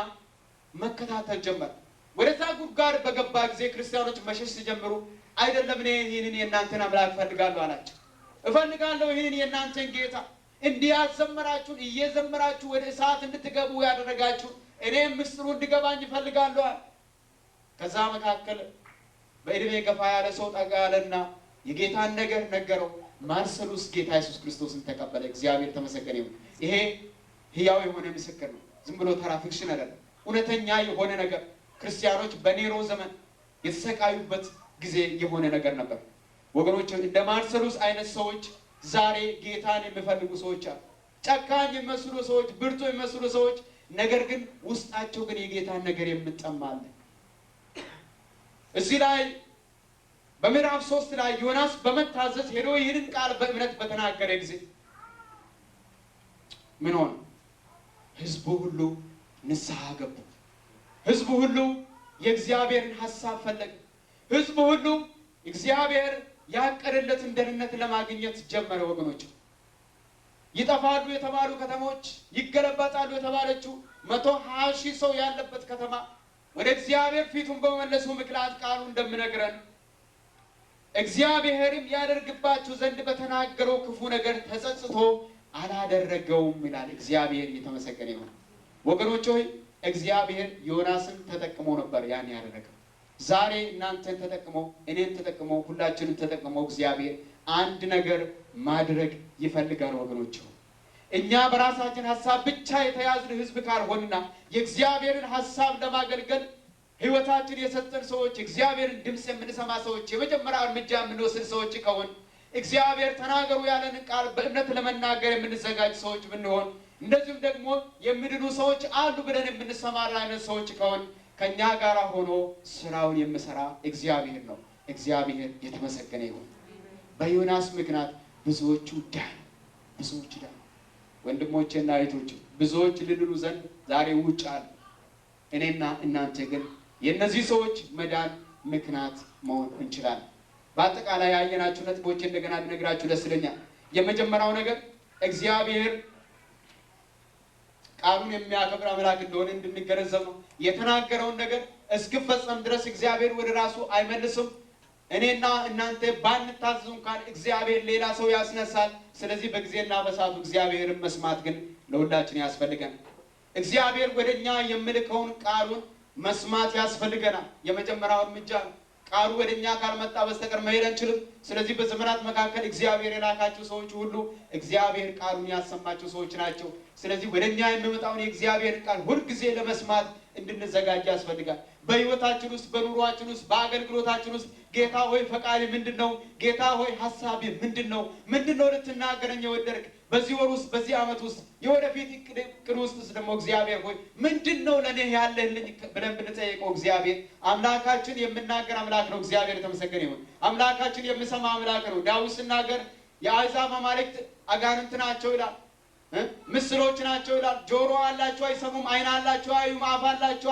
መከታተል ጀመረ። ወደዛ ጉድጓድ በገባ ጊዜ ክርስቲያኖች መሸሽ ሲጀምሩ አይደለም እኔ ይህንን የእናንተን አምላክ እፈልጋለሁ አላቸው። እፈልጋለሁ ይህንን የእናንተን ጌታ እንዲያዘመራችሁን እየዘመራችሁ ወደ እሳት እንድትገቡ ያደረጋችሁ እኔም ምስጢሩ እንድገባኝ እፈልጋለሁ አለ። ከዛ መካከል በእድሜ ገፋ ያለ ሰው ጠጋ ያለና የጌታን ነገር ነገረው። ማርሰሉስ ጌታ ኢየሱስ ክርስቶስን ተቀበለ። እግዚአብሔር ተመሰገነ ይሁን። ይሄ ሕያው የሆነ ምስክር ነው። ዝም ብሎ ተራ ፊክሽን አይደለም። እውነተኛ የሆነ ነገር ክርስቲያኖች በኔሮ ዘመን የተሰቃዩበት ጊዜ የሆነ ነገር ነበር ወገኖች። እንደ ማርሰሉስ አይነት ሰዎች ዛሬ ጌታን የሚፈልጉ ሰዎች አሉ። ጨካኝ የሚመስሉ ሰዎች፣ ብርቱ የሚመስሉ ሰዎች፣ ነገር ግን ውስጣቸው ግን የጌታን ነገር የምጠማለ። እዚህ ላይ በምዕራፍ 3 ላይ ዮናስ በመታዘዝ ሄዶ ይህንን ቃል በእምነት በተናገረ ጊዜ ምን ሆነ? ህዝቡ ሁሉ ንስሐ ገቡ። ህዝቡ ሁሉ የእግዚአብሔርን ሐሳብ ፈለገ። ህዝቡ ሁሉ እግዚአብሔር ያቀደለትን ደህንነት ለማግኘት ጀመረ ወገኖች። ይጠፋሉ የተባሉ ከተሞች፣ ይገለበጣሉ የተባለችው 120,000 ሰው ያለበት ከተማ ወደ እግዚአብሔር ፊቱን በመመለሱ ምክንያት ቃሉ እንደምነግረን እግዚአብሔርም ያደርግባችሁ ዘንድ በተናገረው ክፉ ነገር ተጸጽቶ አላደረገውም ይላል። እግዚአብሔር የተመሰገነ ይሁን። ወገኖች ሆይ እግዚአብሔር ዮናስን ተጠቅሞ ነበር ያን ያደረገው። ዛሬ እናንተን ተጠቅሞ እኔን ተጠቅሞ ሁላችንን ተጠቅሞ እግዚአብሔር አንድ ነገር ማድረግ ይፈልጋል ወገኖች። እኛ በራሳችን ሐሳብ ብቻ የተያዝን ህዝብ ካልሆንና የእግዚአብሔርን ሐሳብ ለማገልገል ህይወታችን የሰጠን ሰዎች፣ እግዚአብሔርን ድምፅ የምንሰማ ሰዎች፣ የመጀመሪያ እርምጃ የምንወስድ ሰዎች ከሆን፣ እግዚአብሔር ተናገሩ ያለንን ቃል በእምነት ለመናገር የምንዘጋጅ ሰዎች ብንሆን፣ እንደዚሁም ደግሞ የሚድኑ ሰዎች አሉ ብለን የምንሰማራ አይነት ሰዎች ከሆን፣ ከኛ ጋር ሆኖ ስራውን የሚሰራ እግዚአብሔር ነው። እግዚአብሔር የተመሰገነ ይሁን። በዮናስ ምክንያት ብዙዎቹ ዳኑ፣ ብዙዎች ዳኑ። ወንድሞቼና እህቶቼ ብዙዎች ልድኑ ዘንድ ዛሬ ውጭ አሉ። እኔና እናንተ ግን የእነዚህ ሰዎች መዳን ምክንያት መሆን እንችላለን። በአጠቃላይ ያየናችሁ ነጥቦች እንደገና ልነግራችሁ ደስ ይለኛል። የመጀመሪያው ነገር እግዚአብሔር ቃሉን የሚያከብር አምላክ እንደሆነ እንድንገነዘብ ነው። የተናገረውን ነገር እስክፈጸም ድረስ እግዚአብሔር ወደ ራሱ አይመልስም። እኔና እናንተ ባንታዘዙ እንኳን እግዚአብሔር ሌላ ሰው ያስነሳል። ስለዚህ በጊዜና በሰዓቱ እግዚአብሔርን መስማት ግን ለሁላችን ያስፈልገናል። እግዚአብሔር ወደኛ የሚልከውን ቃሉን መስማት ያስፈልገናል። የመጀመሪያው እርምጃ ነው። ቃሉ ወደኛ ካልመጣ በስተቀር መሄድ አንችልም። ስለዚህ በዘመናት መካከል እግዚአብሔር የላካቸው ሰዎች ሁሉ እግዚአብሔር ቃሉን ያሰማቸው ሰዎች ናቸው። ስለዚህ ወደኛ የሚመጣውን የእግዚአብሔር ቃል ሁልጊዜ ለመስማት እንድንዘጋጅ ያስፈልጋል። በህይወታችን ውስጥ፣ በኑሯችን ውስጥ፣ በአገልግሎታችን ውስጥ ጌታ ሆይ ፈቃድ ምንድነው? ጌታ ሆይ ሐሳብ ምንድነው? ምንድነው ልትናገረኝ የወደድክ? በዚህ ወር ውስጥ፣ በዚህ ዓመት ውስጥ፣ የወደፊት እቅድ ውስጥ ደግሞ እግዚአብሔር ሆይ ምንድነው ለኔ ያለህልኝ ብለን ብንጠይቀው እግዚአብሔር አምላካችን የምናገር አምላክ ነው። እግዚአብሔር የተመሰገነ ይሁን። አምላካችን የሚሰማ አምላክ ነው። ዳዊት ሲናገር የአሕዛብ አማልክት አጋንንት ናቸው ይላል፣ ምስሎች ናቸው ይላል። ጆሮ አላቸው አይሰሙም፣ ዓይን አላቸው አያዩም፣ አፍ አላቸው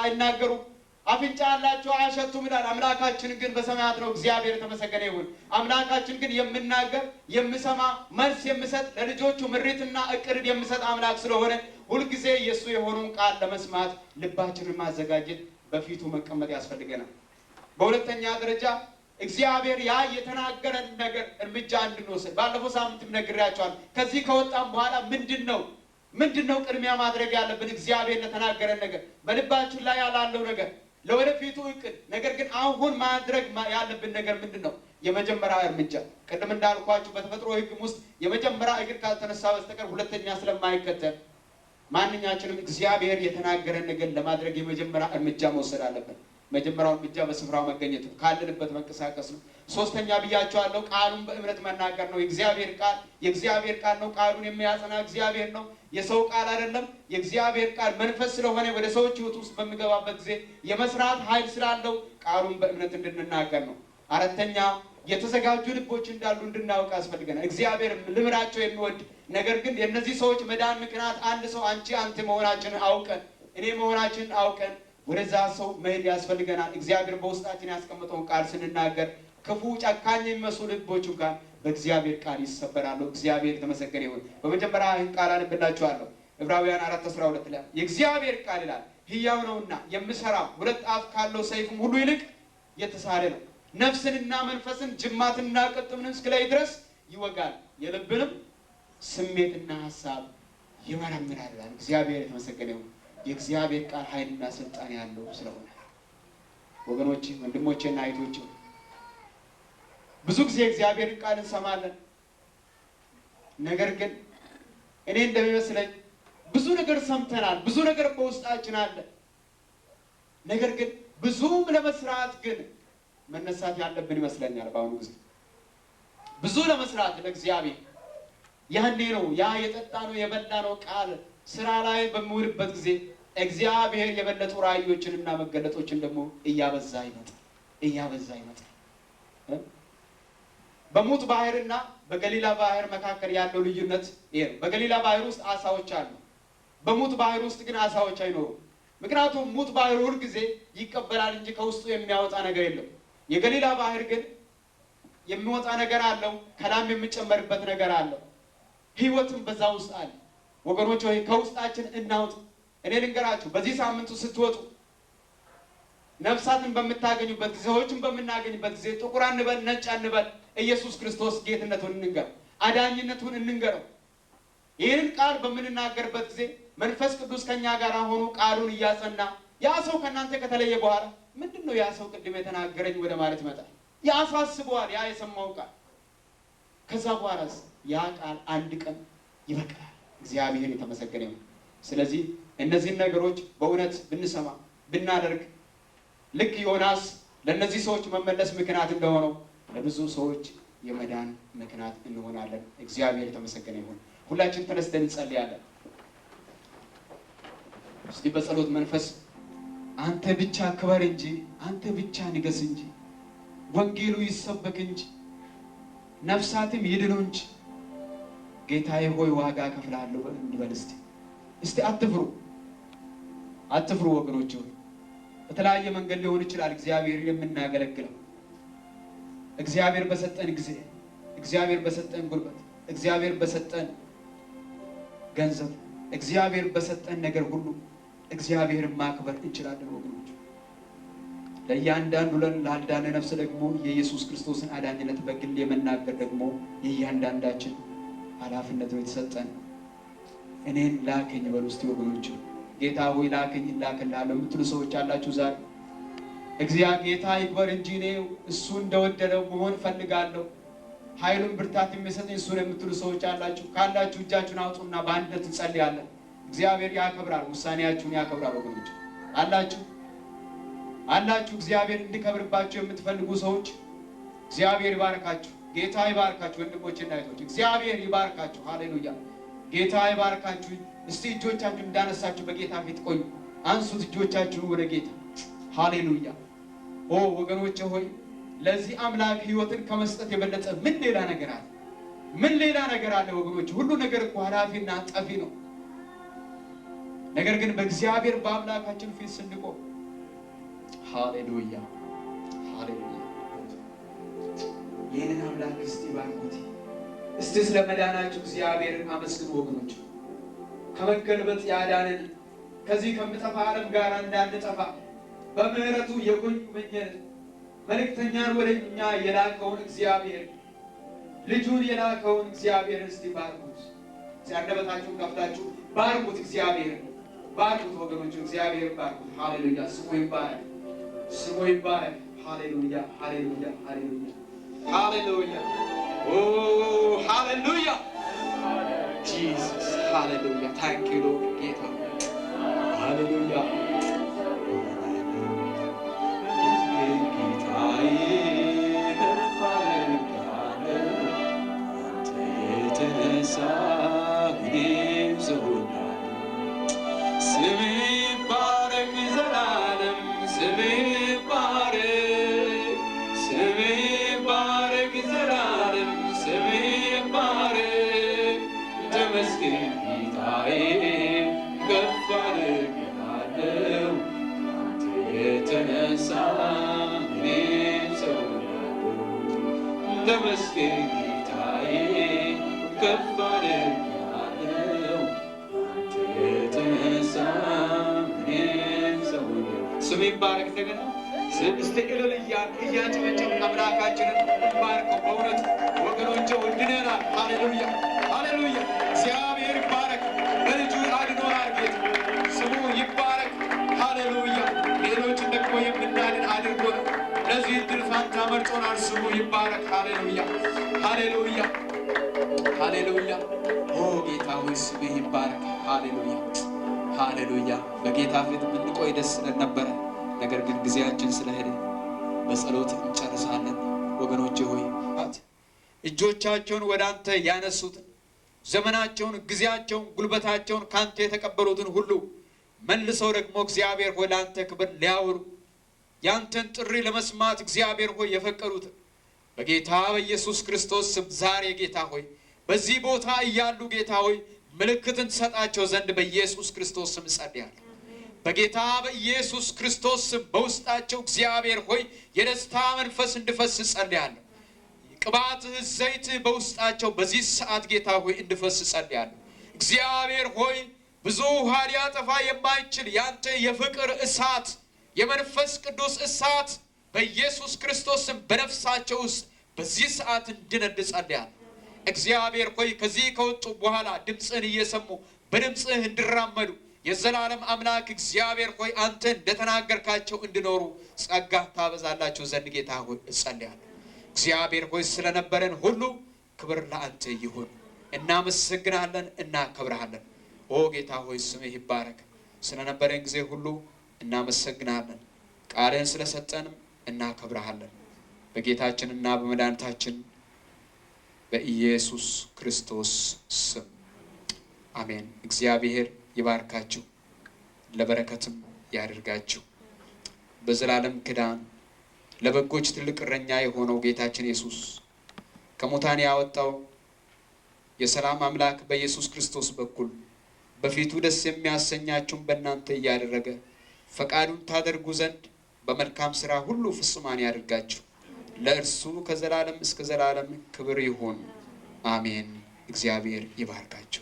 አይናገሩም፣ አፍንጫ አላቸው አያሸቱም ይላል። አምላካችን ግን በሰማያት ነው። እግዚአብሔር የተመሰገነ ይሁን። አምላካችን ግን የሚናገር የሚሰማ፣ መልስ የሚሰጥ፣ ለልጆቹ ምሪትና እቅድን የሚሰጥ አምላክ ስለሆነ ሁልጊዜ የእሱ የሆነውን ቃል ለመስማት ልባችንን ማዘጋጀት፣ በፊቱ መቀመጥ ያስፈልገናል። በሁለተኛ ደረጃ እግዚአብሔር ያ የተናገረን ነገር እርምጃ እንድንወስድ ባለፈው ሳምንት ነግሬያቸዋለሁ። ከዚህ ከወጣም በኋላ ምንድነው ቅድሚያ ማድረግ ያለብን? እግዚአብሔር ለተናገረን ነገር በልባችን ላይ ያላለው ነገር ለወደፊቱ እቅድ፣ ነገር ግን አሁን ማድረግ ያለብን ነገር ምንድነው? የመጀመሪያ እርምጃ ቅድም እንዳልኳችሁ በተፈጥሮ ሕግም ውስጥ የመጀመሪያ እግር ካልተነሳ በስተቀር ሁለተኛ ስለማይከተል ማንኛችንም እግዚአብሔር የተናገረን ነገር ለማድረግ የመጀመሪያ እርምጃ መውሰድ አለብን። መጀመሪያው እርምጃ በስፍራው መገኘት ነው፣ ካለንበት መንቀሳቀስ ነው። ሶስተኛ ብያቸዋለሁ፣ ቃሉን በእምነት መናገር ነው። የእግዚአብሔር ቃል ነው። ቃሉን የሚያጸና እግዚአብሔር ነው፣ የሰው ቃል አይደለም። የእግዚአብሔር ቃል መንፈስ ስለሆነ ወደ ሰዎች ሕይወት ውስጥ በሚገባበት ጊዜ የመስራት ኃይል ስላለው ቃሉን በእምነት እንድንናገር ነው። አራተኛ የተዘጋጁ ልቦች እንዳሉ እንድናውቅ ያስፈልገናል። እግዚአብሔር ልምራቸው የሚወድ ነገር ግን የእነዚህ ሰዎች መዳን ምክንያት አንድ ሰው አንተ መሆናችንን አውቀን እኔ መሆናችንን አውቀን ወደዛ ሰው መሄድ ያስፈልገናል። እግዚአብሔር በውስጣችን ያስቀመጠውን ቃል ስንናገር ክፉ ጨካኝ የሚመስሉ ልቦች እንኳን በእግዚአብሔር ቃል ይሰበራሉ። እግዚአብሔር የተመሰገነ ይሁን። በመጀመሪያ ቃል አነብላችኋለሁ። ዕብራውያን 4:12 ላይ የእግዚአብሔር ቃል ይላል ሕያው ነውና የሚሠራም ሁለት አፍ ካለው ሰይፍም ሁሉ ይልቅ የተሳለ ነው፣ ነፍስንና መንፈስን ጅማትንና ቅጥምን እስኪለይ ድረስ ይወጋል፣ የልብንም ስሜትና ሐሳብ ይመረምራል ይላል። እግዚአብሔር የተመሰገነ ይሁን። የእግዚአብሔር ቃል ኃይልና ስልጣን ያለው ስለሆነ ወገኖቼ፣ ወንድሞቼና እህቶቼ ብዙ ጊዜ እግዚአብሔርን ቃል እንሰማለን። ነገር ግን እኔ እንደሚመስለኝ ብዙ ነገር ሰምተናል፣ ብዙ ነገር በውስጣችን አለ። ነገር ግን ብዙም ለመስራት ግን መነሳት ያለብን ይመስለኛል። በአሁኑ ጊዜ ብዙ ለመስራት ለእግዚአብሔር ያኔ ነው ያ የጠጣነው የበላነው ቃል ስራ ላይ በሚውልበት ጊዜ እግዚአብሔር የበለጡ ራእዮችንና መገለጦችን ደግሞ እያበዛ ይመጣል። በሙት ባህርና በገሊላ ባህር መካከል ያለው ልዩነት ይሄ ነው። በገሊላ ባህር ውስጥ አሳዎች አሉ። በሙት ባህር ውስጥ ግን አሳዎች አይኖሩም። ምክንያቱም ሙት ባህር ሁል ጊዜ ይቀበላል እንጂ ከውስጡ የሚያወጣ ነገር የለም። የገሊላ ባህር ግን የሚወጣ ነገር አለው፣ ከላም የሚጨመርበት ነገር አለው። ህይወትም በዛ ውስጥ አለ። ወገኖች ሆይ ከውስጣችን እናውጥ። እኔ ልንገራችሁ፣ በዚህ ሳምንቱ ስትወጡ ነፍሳትን በምታገኙበት ጊዜ፣ ሰዎችን በምናገኝበት ጊዜ ጥቁር አንበል ነጭ አንበል፣ ኢየሱስ ክርስቶስ ጌትነቱን እንንገረው፣ አዳኝነቱን እንንገረው። ይህንን ቃል በምንናገርበት ጊዜ መንፈስ ቅዱስ ከኛ ጋር ሆኖ ቃሉን እያጸና ያ ሰው ከእናንተ ከተለየ በኋላ ምንድን ነው ያ ሰው ቅድም የተናገረኝ ወደ ማለት ይመጣል። ያሳስበዋል ያ የሰማው ቃል። ከዛ በኋላስ ያ ቃል አንድ ቀን ይበቅላል። እግዚአብሔር የተመሰገነ ይሁን። ስለዚህ እነዚህን ነገሮች በእውነት ብንሰማ ብናደርግ ልክ ዮናስ ለእነዚህ ሰዎች መመለስ ምክንያት እንደሆነው ለብዙ ሰዎች የመዳን ምክንያት እንሆናለን። እግዚአብሔር የተመሰገነ ይሁን። ሁላችን ተነስተን እንጸልያለን። እስቲ በጸሎት መንፈስ አንተ ብቻ ክበር እንጂ፣ አንተ ብቻ ንገስ እንጂ፣ ወንጌሉ ይሰበክ እንጂ፣ ነፍሳትም ይድኑ እንጂ ጌታዬ ሆይ ዋጋ ከፍላለሁ እንበል። እስቲ አትፍሩ ወገኖች ሆይ። በተለያየ መንገድ ሊሆን ይችላል እግዚአብሔር የምናገለግለው። እግዚአብሔር በሰጠን ጊዜ፣ እግዚአብሔር በሰጠን ጉልበት፣ እግዚአብሔር በሰጠን ገንዘብ፣ እግዚአብሔር በሰጠን ነገር ሁሉ እግዚአብሔርን ማክበር እንችላለን ወገኖች። ለእያንዳንዱ ላልዳነ ነፍስ ደግሞ የኢየሱስ ክርስቶስን አዳኝነት በግል የመናገር ደግሞ የእያንዳንዳችን ኃላፊነት ነው የተሰጠን። እኔን ላከኝ በሉ እስቲ ወገኖች። ጌታ ሆይ ላከኝ እላክልሃለሁ የምትሉ ሰዎች አላችሁ ዛሬ። ጌታ ይክበር እንጂ እኔ እሱ እንደወደደው መሆን ፈልጋለሁ፣ ኃይሉን ብርታት የሚሰጠኝ እሱን የምትሉ ሰዎች አላችሁ። ካላችሁ እጃችሁን አውጡና በአንድነት እንጸልያለን። እግዚአብሔር ያከብራል፣ ውሳኔያችሁን ያከብራል ወገኖች። አላችሁ እግዚአብሔር እንዲከብርባችሁ የምትፈልጉ ሰዎች እግዚአብሔር ይባርካችሁ። ጌታ ይባርካችሁ ወንድሞችና እህቶች፣ እግዚአብሔር ይባርካችሁ። ሃሌሉያ። ጌታ ይባርካችሁ። እስቲ እጆቻችሁን እንዳነሳችሁ በጌታ ፊት ቆዩ። አንሱት እጆቻችሁን ወደ ጌታ። ሃሌሉያ። ወገኖቼ ሆይ ለዚህ አምላክ ህይወትን ከመስጠት የበለጠ ምን ሌላ ነገር አለ? ምን ሌላ ነገር አለ ወገኖች? ሁሉ ነገር እኮ ኃላፊና ጠፊ ነው። ነገር ግን በእግዚአብሔር በአምላካችን ፊት ስንቆም ሃሌሉያ ሃሌሉያ። ይህንን አምላክ እስቲ ባርኩት። እስቲ ስለ መዳናችሁ እግዚአብሔርን አመስግኑ ወገኖች። ከመገልበጥ ያዳነን፣ ከዚህ ከምጠፋ ዓለም ጋር እንዳንጠፋ በምህረቱ የጎበኘን መልእክተኛን ወደ እኛ የላከውን እግዚአብሔር፣ ልጁን የላከውን እግዚአብሔርን እስቲ ባርኩት። አንደበታችሁን ከፍታችሁ ባርኩት፣ እግዚአብሔርን ባርኩት ወገኖች። እግዚአብሔርን ባርኩት። ሃሌሉያ። ስሙ ይባረክ፣ ስሙ ይባረክ። ሃሌሉያ ሃሌሉያ ሃሌሉያ ሃሌሉያ። ሃሌሉያ ጂሰስ ሃሌሉያ። ታንክ ዩ ሎርድ ጌታ ሃሌሉያ። Thank you. ተመስገን ጌታዬ ከፍ አደርግሃለሁ አንተ የተነሳ እኔም ሰው ስም ይባረክ። እንደገና እስቲ እልል እያጨበጨብን አምላካችንን እንባርከው። በእውነት ወገኖቼ ወድነናል። ሃሌሉያ ሃሌሉያ። እግዚአብሔር ይባረክ። በልጁ አድኖናል። ጌታ ስሙ ይባረክ። ሃሌሉያ። ሌሎችን ደግሞ የምናድን አድርጎ ነው። ለዚህ ዕድል ፋንታ መርጦናል። ስሙ ይባረክ። ሃሌሉያ ሃሌሉያ ሃሌሉያ። ኦ ጌታ ሆይ ስምህ ይባረክ። ሃሌሉያ ሃሌሉያ። በጌታ ፊት ብንቆይ ደስ ይለን ነበረ፣ ነገር ግን ጊዜያችን ስለሄደ በጸሎት እንጨርሳለን። ወገኖቼ ሆይ እጆቻቸውን ወደ አንተ ያነሱትን ዘመናቸውን፣ ጊዜያቸውን፣ ጉልበታቸውን ካንተ የተቀበሉትን ሁሉ መልሰው ደግሞ እግዚአብሔር ሆይ ለአንተ ክብር ሊያወሩ ያንተን ጥሪ ለመስማት እግዚአብሔር ሆይ የፈቀዱትን በጌታ በኢየሱስ ክርስቶስ ስም ዛሬ ጌታ ሆይ በዚህ ቦታ እያሉ ጌታ ሆይ ምልክትን ትሰጣቸው ዘንድ በኢየሱስ ክርስቶስ ስም ጸልያለሁ። በጌታ በኢየሱስ ክርስቶስ ስም በውስጣቸው እግዚአብሔር ሆይ የደስታ መንፈስ እንዲፈስ ጸልያለሁ። ቅባትህ ዘይትህ በውስጣቸው በዚህ ሰዓት ጌታ ሆይ እንዲፈስ ጸልያለሁ። እግዚአብሔር ሆይ ብዙ ውሃ ሊያጠፋ የማይችል ያንተ የፍቅር እሳት የመንፈስ ቅዱስ እሳት በኢየሱስ ክርስቶስ ስም በነፍሳቸው ውስጥ በዚህ ሰዓት እንዲነድ ጸልያለሁ። እግዚአብሔር ሆይ ከዚህ ከወጡ በኋላ ድምፅህን እየሰሙ በድምፅህ እንዲራመዱ የዘላለም አምላክ እግዚአብሔር ሆይ አንተ እንደተናገርካቸው እንዲኖሩ ጸጋ ታበዛላቸው ዘንድ ጌታ ሆይ እጸልያለሁ። እግዚአብሔር ሆይ ስለነበረን ሁሉ ክብር ለአንተ ይሁን። እናመሰግናለን፣ እናከብርሃለን። ኦ ጌታ ሆይ ስምህ ይባረክ። ስለነበረን ጊዜ ሁሉ እናመሰግናለን። ቃልህን ስለሰጠንም እናከብርሃለን። በጌታችንና በመድኃኒታችን በኢየሱስ ክርስቶስ ስም አሜን። እግዚአብሔር ይባርካችሁ፣ ለበረከትም ያደርጋችሁ። በዘላለም ኪዳን ለበጎች ትልቅ እረኛ የሆነው ጌታችን ኢየሱስ ከሙታን ያወጣው የሰላም አምላክ በኢየሱስ ክርስቶስ በኩል በፊቱ ደስ የሚያሰኛችሁን በእናንተ እያደረገ ፈቃዱን ታደርጉ ዘንድ በመልካም ሥራ ሁሉ ፍጹማን ያደርጋችሁ። ለእርሱ ከዘላለም እስከ ዘላለም ክብር ይሁን፣ አሜን። እግዚአብሔር ይባርካችሁ።